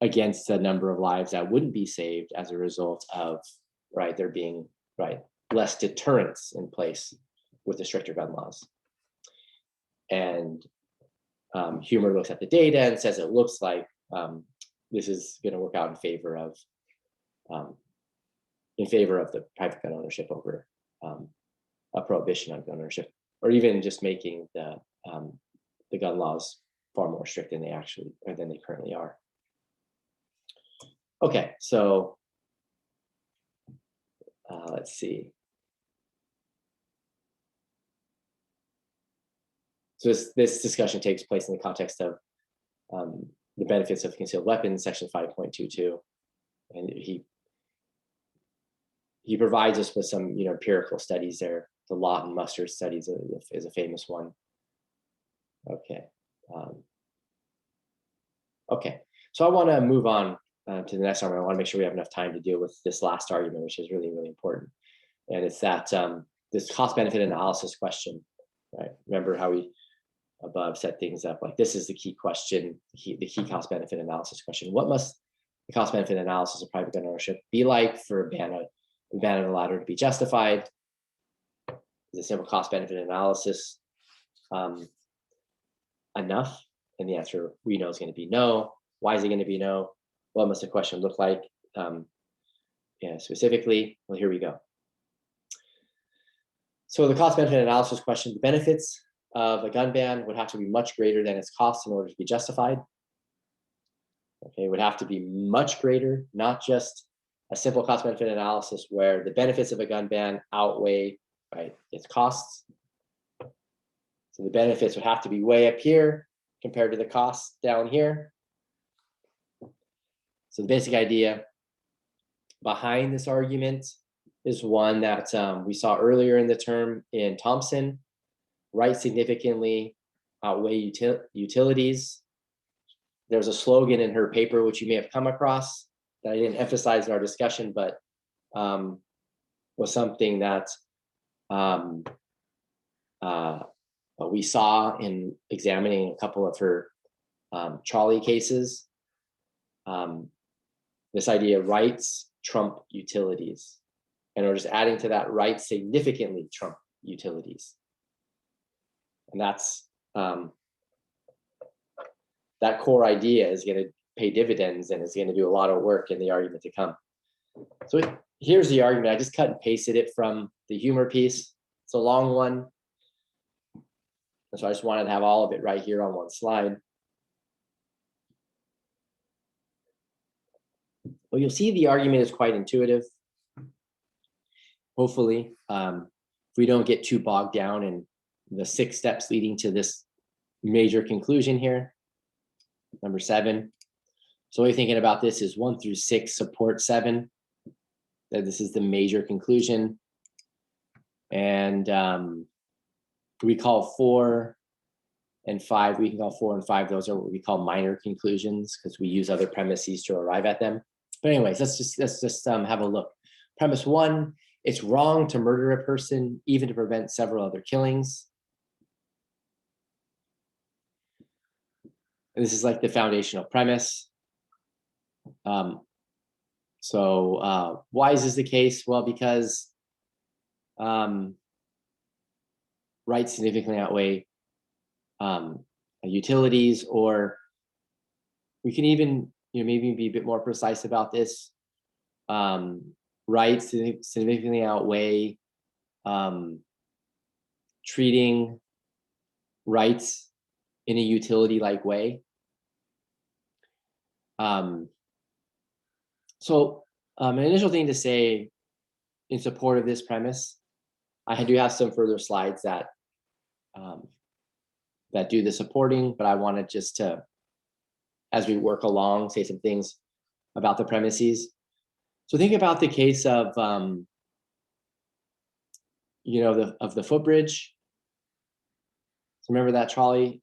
against the number of lives that wouldn't be saved as a result of there being less deterrence in place with the stricter gun laws. And Huemer looks at the data and says it looks like this is going to work out um, in favor of the private gun ownership over a prohibition on gun ownership, or even just making the gun laws far more strict than they currently are. Okay, so let's see. So this discussion takes place in the context of the benefits of concealed weapons, section 5.22, and he provides us with some empirical studies there. The Lott and Mustard studies is a famous one. Okay. Okay, so I want to move on to the next argument. I want to make sure we have enough time to deal with this last argument, which is really, really important. And it's that this cost-benefit analysis question, right? Remember how we above set things up like this is the key question, the key cost-benefit analysis question. What must the cost-benefit analysis of private gun ownership be like for a ban of the latter to be justified? Is a simple cost-benefit analysis enough? And the answer we know is going to be no. Why is it going to be no? What must the question look like specifically? Well, here we go. So the cost-benefit analysis question, the benefits of a gun ban would have to be much greater than its costs in order to be justified. Okay, it would have to be much greater, not just a simple cost-benefit analysis where the benefits of a gun ban outweigh its costs. So the benefits would have to be way up here compared to the costs down here. So the basic idea behind this argument is one that we saw earlier in the term in Thompson. Rights significantly outweigh utilities. There's a slogan in her paper, which you may have come across, that I didn't emphasize in our discussion, but was something that we saw in examining a couple of her trolley cases. This idea of rights trump utilities. And we're just adding to that, rights significantly trump utilities. And that's that core idea is going to pay dividends and is going to do a lot of work in the argument to come. So here's the argument. I just cut and pasted it from the Huemer piece. It's a long one. And so I just wanted to have all of it right here on one slide. Well, you'll see the argument is quite intuitive. Hopefully, if we don't get too bogged down in the 6 steps leading to this major conclusion here. Number 7. So what you're thinking about this is 1 through 6 support 7. That this is the major conclusion. And we call 4 and 5, we can call 4 and 5, those are what we call minor conclusions because we use other premises to arrive at them. But anyways, let's just have a look. Premise 1, it's wrong to murder a person, even to prevent several other killings. And this is like the foundational premise. So why is this the case? Well, because rights significantly outweigh utilities, or we can even maybe be a bit more precise about this. Rights significantly outweigh treating rights in a utility-like way. So an initial thing to say in support of this premise, I do have some further slides that that do the supporting, but I wanted just to, as we work along, say some things about the premises. So think about the case of the footbridge. So remember that trolley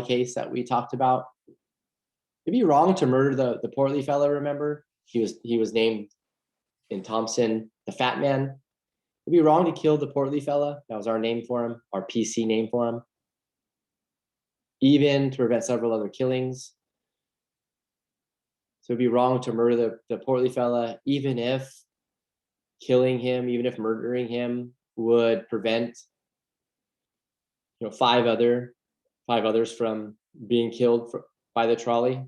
case that we talked about? It'd be wrong to murder the portly fellow. Remember, he was named in Thompson the Fat Man. It'd be wrong to kill the portly fella. That was our name for him, our PC name for him. Even to prevent several other killings. So it'd be wrong to murder the portly fella, even if killing him, even if murdering him would prevent 5 others from being killed by the trolley.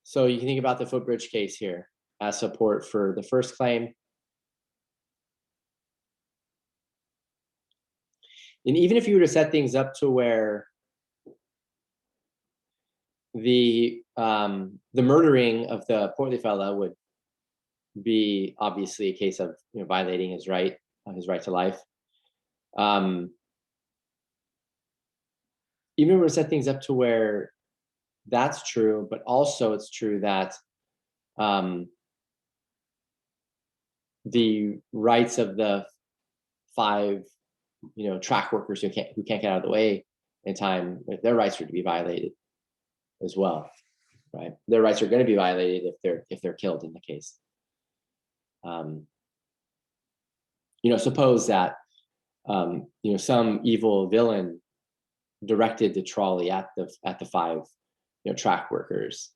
So you can think about the footbridge case here as support for the first claim. And even if you were to set things up to where the murdering of the portly fella would be obviously a case of violating his right to life. Even if we were to set things up to where that's true, but also it's true that the rights of the 5 track workers who can't get out of the way in time, if their rights are to be violated as well, right? Their rights are going to be violated if they're killed in the case. Suppose that some evil villain directed the trolley at the 5 track workers,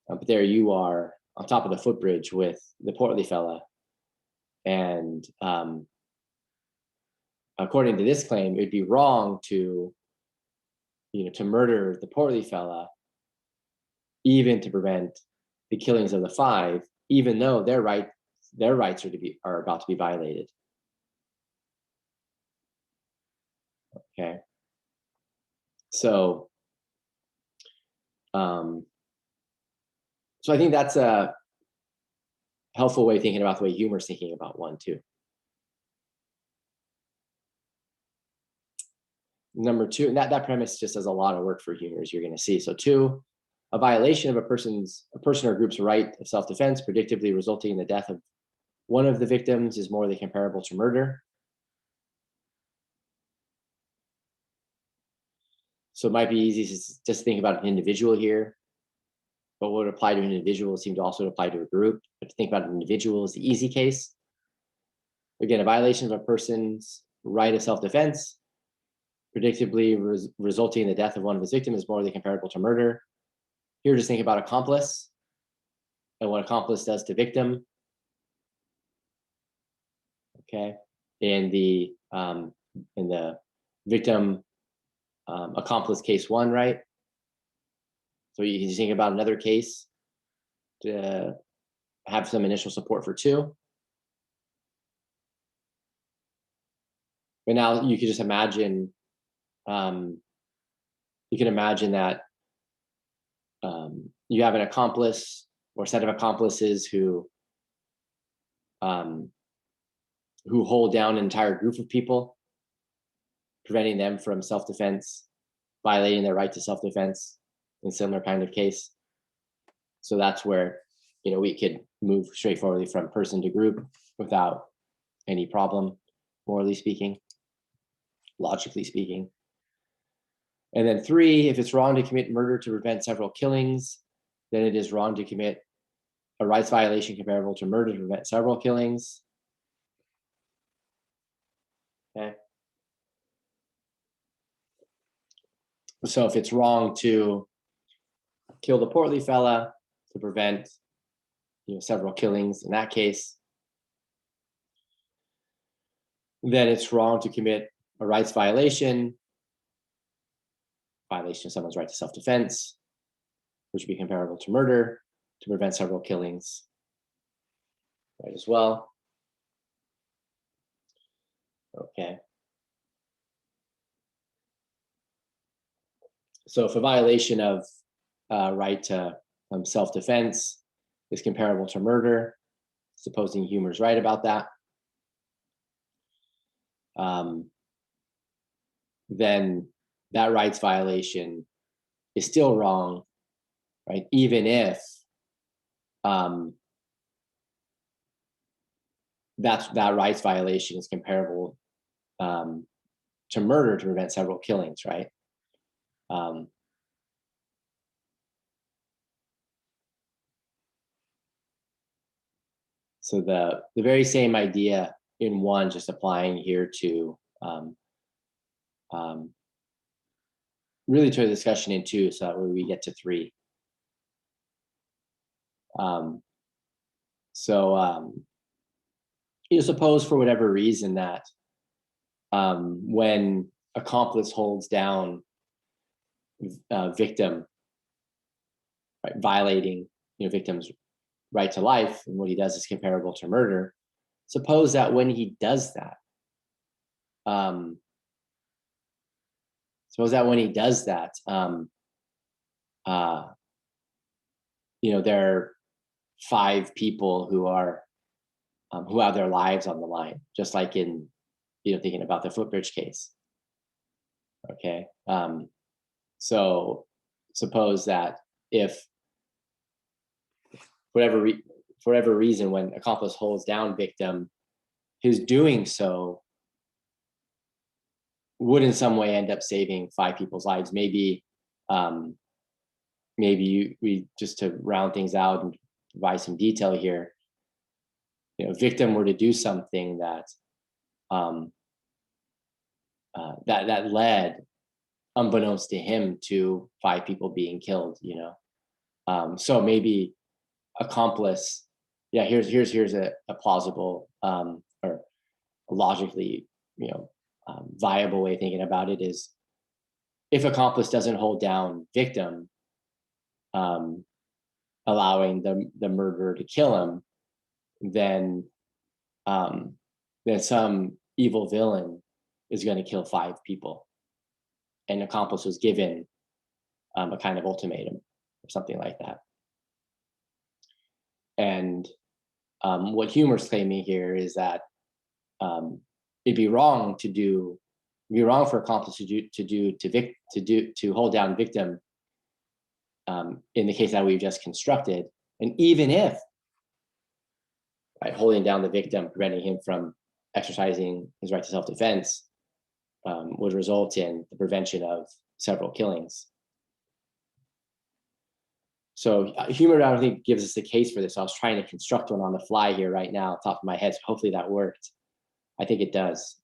but there you are on top of the footbridge with the portly fella, and according to this claim, it'd be wrong to murder the portly fella, even to prevent the killings of the 5, even though their rights are about to be violated. Okay. So I think that's a helpful way of thinking about the way Huemer's thinking about 1 too. Number 2, and that premise just does a lot of work for Huemer, as you're going to see. So 2, a violation of a person or group's right of self-defense, predictably resulting in the death of one of the victims, is morally comparable to murder. So it might be easy to just think about an individual here, but what would apply to an individual seem to also apply to a group. But to think about an individual is the easy case. Again, a violation of a person's right of self-defense, predictably resulting in the death of one of his victims, is morally comparable to murder. Here, just think about accomplice and what accomplice does to victim. Okay, in the victim accomplice case 1, right? So you can think about another case to have some initial support for 2. But now you could just imagine, that you have an accomplice or set of accomplices who hold down an entire group of people, preventing them from self-defense, violating their right to self-defense in similar kind of case. So that's where we could move straightforwardly from person to group without any problem, morally speaking, logically speaking. And then 3, if it's wrong to commit murder to prevent several killings, then it is wrong to commit a rights violation comparable to murder to prevent several killings. Okay. So if it's wrong to kill the portly fella to prevent several killings in that case, then it's wrong to commit a rights violation of someone's right to self-defense, which would be comparable to murder, to prevent several killings, right, as well. Okay. So if a violation of right to self-defense is comparable to murder, supposing Huemer's right about that, then that rights violation is still wrong, right? Even if that rights violation is comparable to murder to prevent several killings, right? So the very same idea in 1, just applying here to really to a discussion in 2, so that way we get to 3. Suppose for whatever reason that when accomplice holds down victim, right, violating, victim's right to life, and what he does is comparable to murder. Suppose that when he does that, um, suppose that when he does that, uh, there are 5 people who have their lives on the line, just like in, thinking about the footbridge case. Okay. So suppose that if whatever for whatever reason, when accomplice holds down victim, his doing so would in some way end up saving 5 people's lives. Maybe, we just to round things out and provide some detail here. Victim were to do something that that led, unbeknownst to him, to 5 people being killed. So maybe accomplice. Yeah, here's a plausible or a logically viable way of thinking about it is, if accomplice doesn't hold down victim, allowing the murderer to kill him, then some evil villain is going to kill 5 people, and accomplice was given a kind of ultimatum or something like that. And what Huemer's claiming here is that it'd be wrong for accomplice to hold down victim in the case that we've just constructed, and even if, right, holding down the victim, preventing him from exercising his right to self-defense, would result in the prevention of several killings. So Huemer, I don't think, gives us a case for this. I was trying to construct one on the fly here right now, top of my head. So hopefully that worked. I think it does.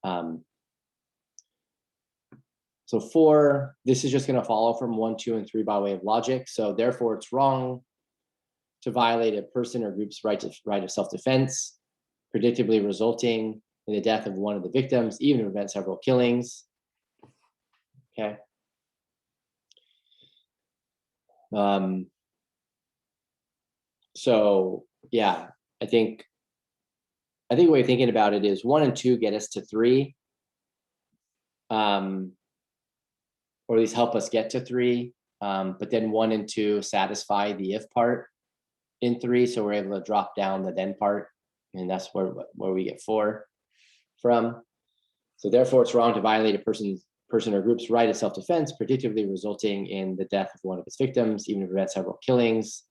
So 4, this is just going to follow from 1, 2, and 3 by way of logic. So therefore, it's wrong to violate a person or group's right of self-defense, predictably resulting in the death of one of the victims, even to prevent several killings. Okay. So yeah, I think the way of thinking about it is 1 and 2 get us to 3, or at least help us get to 3. But then 1 and 2 satisfy the if part in 3, so we're able to drop down the then part, and that's where we get 4 from. So therefore, it's wrong to violate a person or group's right of self-defense, particularly resulting in the death of one of its victims, even to prevent several killings.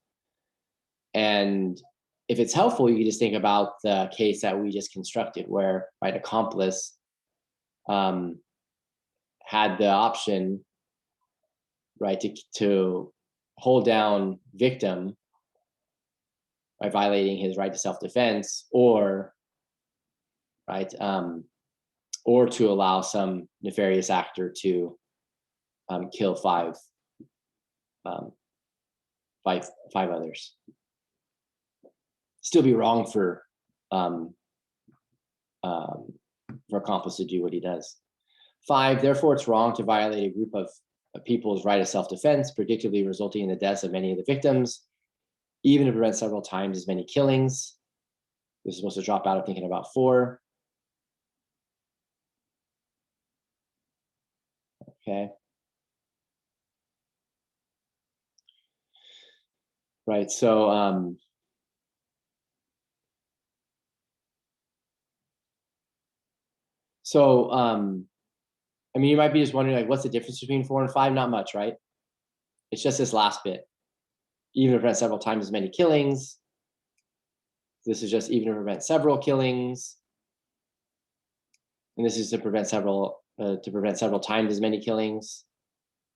And if it's helpful, you can just think about the case that we just constructed, where, right, accomplice had the option, right, to hold down victim by violating his right to self-defense, or, right, or to allow some nefarious actor to kill 5 others. Still be wrong for accomplice to do what he does. 5, therefore, it's wrong to violate a group of people's right of self-defense, predictably resulting in the deaths of many of the victims, even to prevent several times as many killings. This is supposed to drop out of thinking about 4. Okay. Right. So I mean, you might be just wondering, like, what's the difference between 4 and 5? Not much, right? It's just this last bit. Even to prevent several times as many killings. This is just even to prevent several killings. And this is to prevent several times as many killings.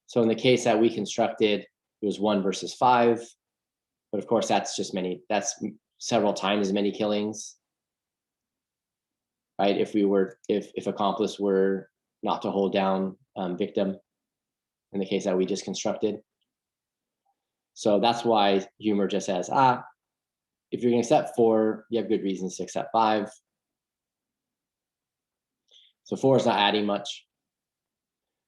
So in the case that we constructed, it was 1 versus 5. But of course, that's several times as many killings. Right? If accomplice were not to hold down victim, in the case that we just constructed. So that's why Huemer just says, if you're going to accept 4, you have good reasons to accept 5. So 4 is not adding much.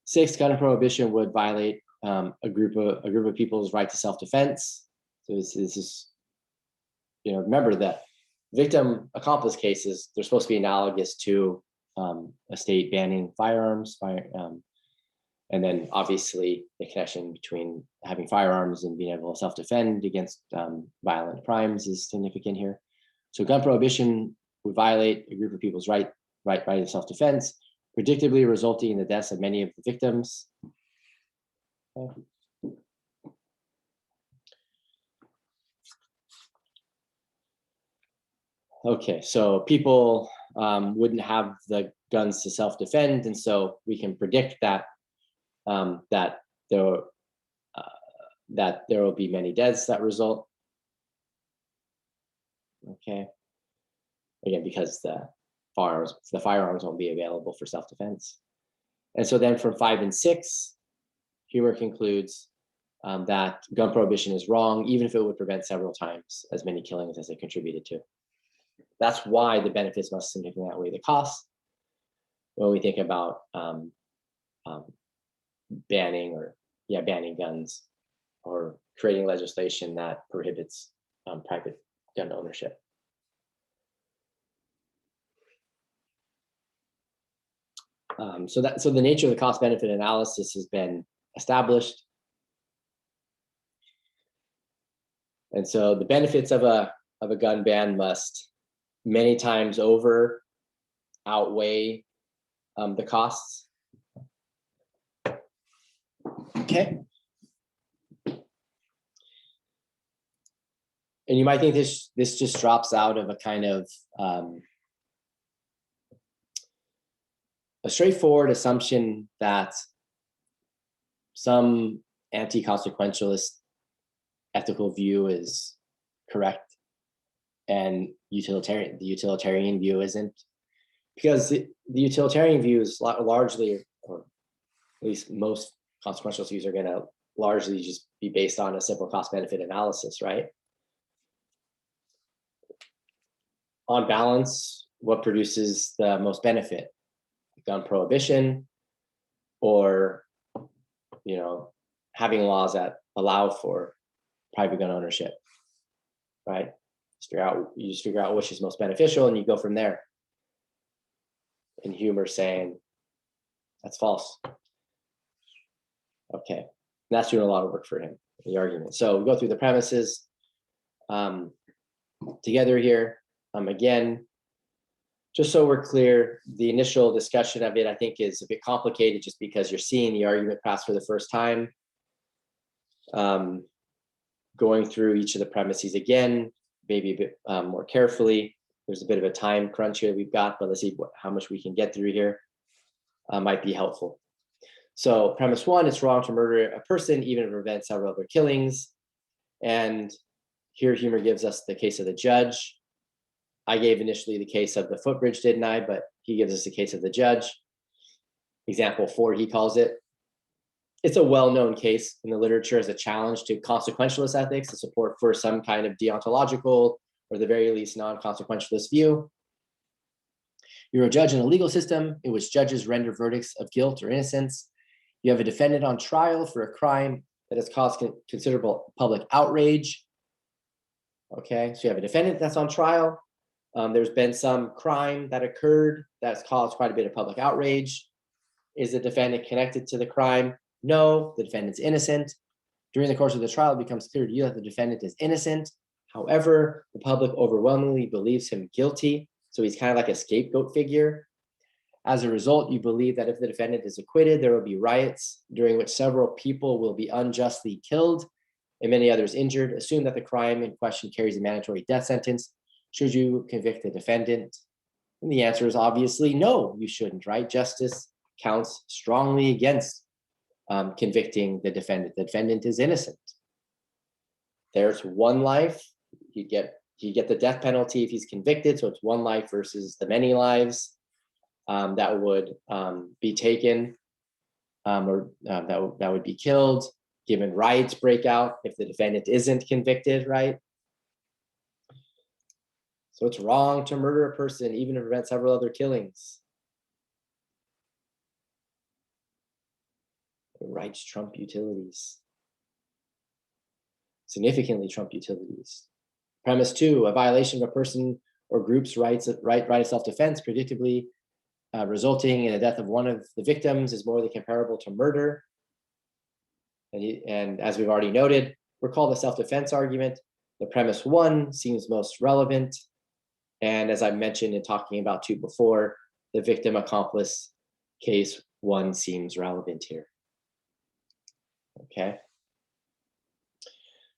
6, gun prohibition would violate a group of people's right to self-defense. So this is, remember that victim accomplice cases, they're supposed to be analogous to a state banning firearms, and then obviously the connection between having firearms and being able to self-defend against violent crimes is significant here. So gun prohibition would violate a group of people's right of self-defense, predictably resulting in the deaths of many of the victims. Okay, so people wouldn't have the guns to self-defend, and so we can predict that that there will be many deaths that result. Okay, again, because the firearms won't be available for self-defense. And so then from 5 and 6, Huemer concludes that gun prohibition is wrong, even if it would prevent several times as many killings as it contributed to. That's why the benefits must significantly outweigh the costs when we think about banning guns or creating legislation that prohibits private gun ownership. So the nature of the cost benefit analysis has been established. And so the benefits of a gun ban must many times over outweigh the costs. Okay. And you might think this just drops out of a kind of a straightforward assumption that some anti-consequentialist ethical view is correct and the utilitarian view isn't, because the utilitarian view is largely, or at least most consequentialist views are going to largely just be based on a simple cost benefit analysis, right? On balance, what produces the most benefit? Gun prohibition, or having laws that allow for private gun ownership, right? You just figure out which is most beneficial and you go from there. And Huemer saying that's false. Okay, and that's doing a lot of work for him, the argument. So we'll go through the premises together here. Again, just so we're clear, the initial discussion of it, I think, is a bit complicated just because you're seeing the argument pass for the first time. Going through each of the premises again, maybe a bit more carefully. There's a bit of a time crunch here we've got, but let's see how much we can get through here. Might be helpful. So premise 1, it's wrong to murder a person, even if it prevents several other killings. And here Huemer gives us the case of the judge. I gave initially the case of the footbridge, didn't I? But he gives us the case of the judge. Example 4, he calls it. It's a well-known case in the literature as a challenge to consequentialist ethics, a support for some kind of deontological, or the very least non-consequentialist view. You're a judge in a legal system in which judges render verdicts of guilt or innocence. You have a defendant on trial for a crime that has caused considerable public outrage. Okay, so you have a defendant that's on trial. There's been some crime that occurred that's caused quite a bit of public outrage. Is the defendant connected to the crime? No, the defendant's innocent. During the course of the trial, it becomes clear to you that the defendant is innocent. However, the public overwhelmingly believes him guilty. So he's kind of like a scapegoat figure. As a result, you believe that if the defendant is acquitted, there will be riots during which several people will be unjustly killed and many others injured. Assume that the crime in question carries a mandatory death sentence. Should you convict the defendant? And the answer is obviously no, you shouldn't, right? Justice counts strongly against convicting the defendant. The defendant is innocent. There's one life. He'd get the death penalty if he's convicted. So it's one life versus the many lives that would be taken or that would be killed. Given riots break out if the defendant isn't convicted, right? So it's wrong to murder a person, even to prevent several other killings. Rights trump utilities. significantly trump utilities. Premise 2, a violation of a person or group's right of self-defense, predictably resulting in the death of one of the victims, is morally comparable to murder. And as we've already noted, recall the self-defense argument. The premise 1 seems most relevant. And as I mentioned in talking about 2 before, the victim accomplice case 1 seems relevant here. Okay.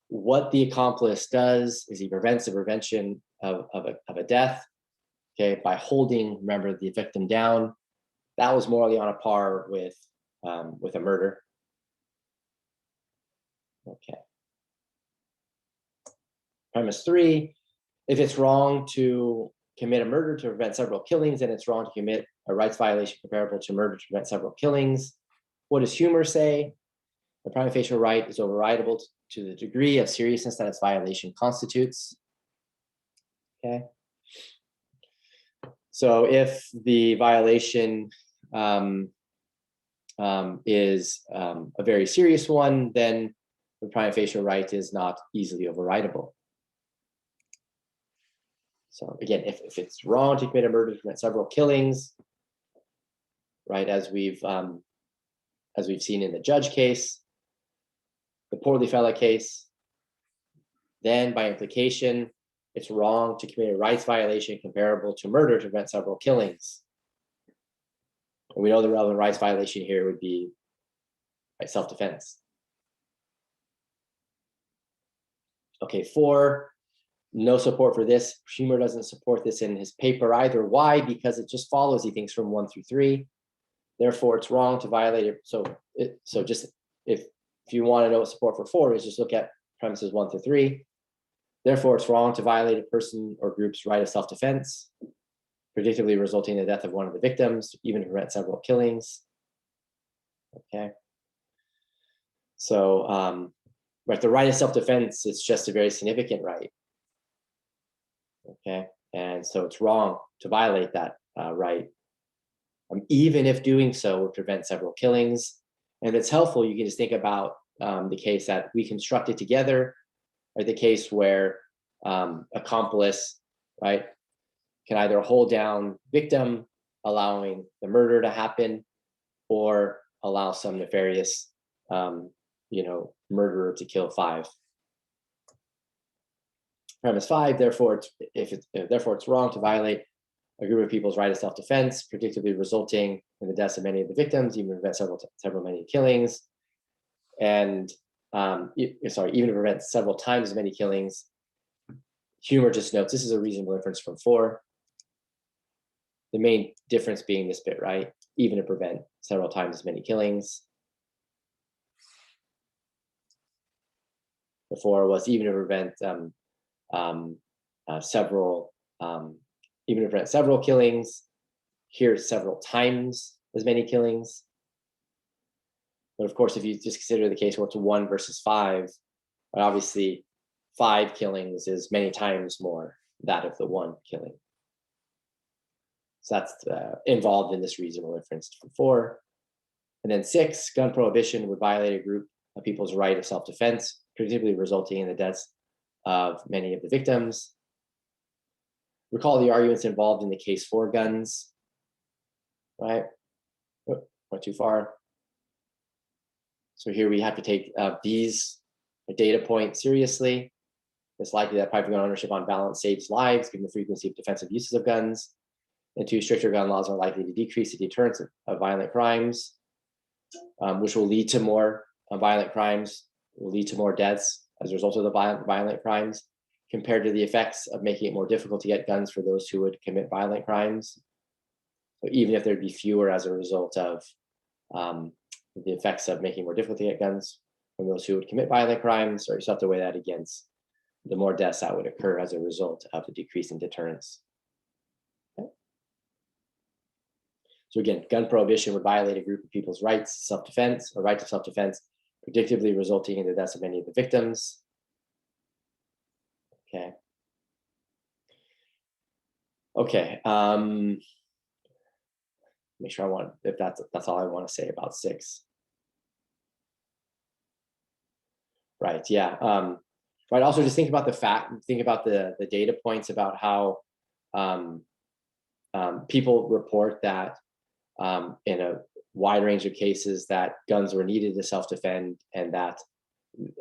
What the accomplice does is he prevents the prevention of a death, okay, by holding, remember, the victim down. That was morally on a par with a murder. Okay. Premise 3, if it's wrong to commit a murder to prevent several killings, then it's wrong to commit a rights violation comparable to murder to prevent several killings. What does Huemer say? The prima facie right is overridable to the degree of seriousness that its violation constitutes. Okay. So if the violation is a very serious one, then the prima facie right is not easily overridable. So again, if it's wrong to commit a murder to prevent several killings, right, as we've seen in the Judge case, the Poorly Fella case, then by implication, it's wrong to commit a rights violation comparable to murder to prevent several killings. And we know the relevant rights violation here would be by self-defense. Okay, 4, no support for this. Huemer doesn't support this in his paper either. Why? Because it just follows, he thinks, from 1 through 3. Therefore, it's wrong to violate it. So just if you want to know what support for 4 is, just look at premises 1 through 3. Therefore, it's wrong to violate a person or group's right of self-defense, predictably resulting in the death of one of the victims, even to prevent several killings. Okay. So, right, the right of self-defense is just a very significant right. Okay, and so it's wrong to violate that right, even if doing so would prevent several killings. And if it's helpful, you can just think about the case that we constructed together, or the case where accomplice, right, can either hold down victim, allowing the murder to happen, or allow some nefarious, murderer to kill 5. Premise 5, therefore, it's wrong to violate a group of people's right of self-defense, predictably resulting in the deaths of many of the victims, even to prevent several many killings, and even to prevent several times as many killings. Huemer just notes this is a reasonable inference from 4. The main difference being this bit, right? Even to prevent several times as many killings. The 4 was even to prevent even to prevent several killings. Here, several times as many killings. But of course, if you just consider the case where it's 1 versus 5, obviously 5 killings is many times more that of the 1 killing. So that's involved in this reasonable inference for 4. And then 6, gun prohibition would violate a group of people's right of self-defense, predictably resulting in the deaths of many of the victims. Recall the arguments involved in the case for guns, right? Oh, went too far. So here we have to take these data points seriously. It's likely that private gun ownership on balance saves lives, given the frequency of defensive uses of guns. And 2, stricter gun laws are likely to decrease the deterrence of violent crimes, which will lead to more violent crimes, will lead to more deaths as a result of the violent crimes, compared to the effects of making it more difficult to get guns for those who would commit violent crimes. So even if there'd be fewer as a result of the effects of making it more difficult to get guns from those who would commit violent crimes, or you still have to weigh that against the more deaths that would occur as a result of the decrease in deterrence. Okay. So again, gun prohibition would violate a group of people's rights, self-defense, or right to self-defense, predictably resulting in the deaths of many of the victims. Okay. Okay. Make sure if that's all I want to say about 6. Right. Yeah. Right. Also, just think about the data points about how people report that in a wide range of cases that guns were needed to self-defend, and that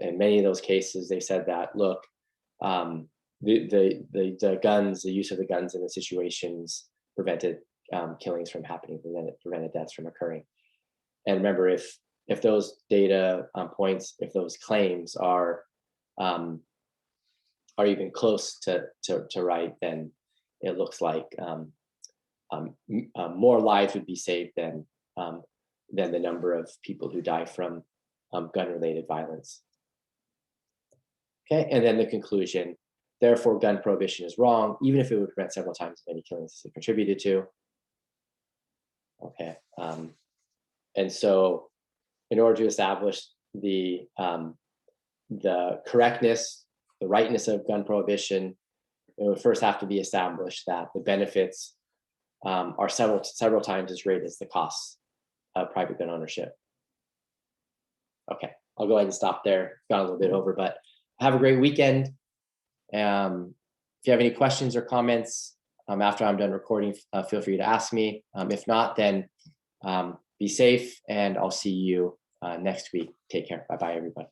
in many of those cases they said that, look, the guns, the use of the guns in the situations prevented killings from happening, prevented deaths from occurring. And remember, if those data points, if those claims are even close to right, then it looks like more lives would be saved than the number of people who die from gun-related violence. Okay, and then the conclusion. Therefore, gun prohibition is wrong, even if it would prevent several times as many killings as it contributed to. Okay, and so in order to establish the correctness, the rightness of gun prohibition, it would first have to be established that the benefits are several times as great as the costs of private gun ownership. Okay, I'll go ahead and stop there. Gone a little bit over, but have a great weekend. If you have any questions or comments after I'm done recording, feel free to ask me. If not, then be safe, and I'll see you next week. Take care. Bye-bye, everybody.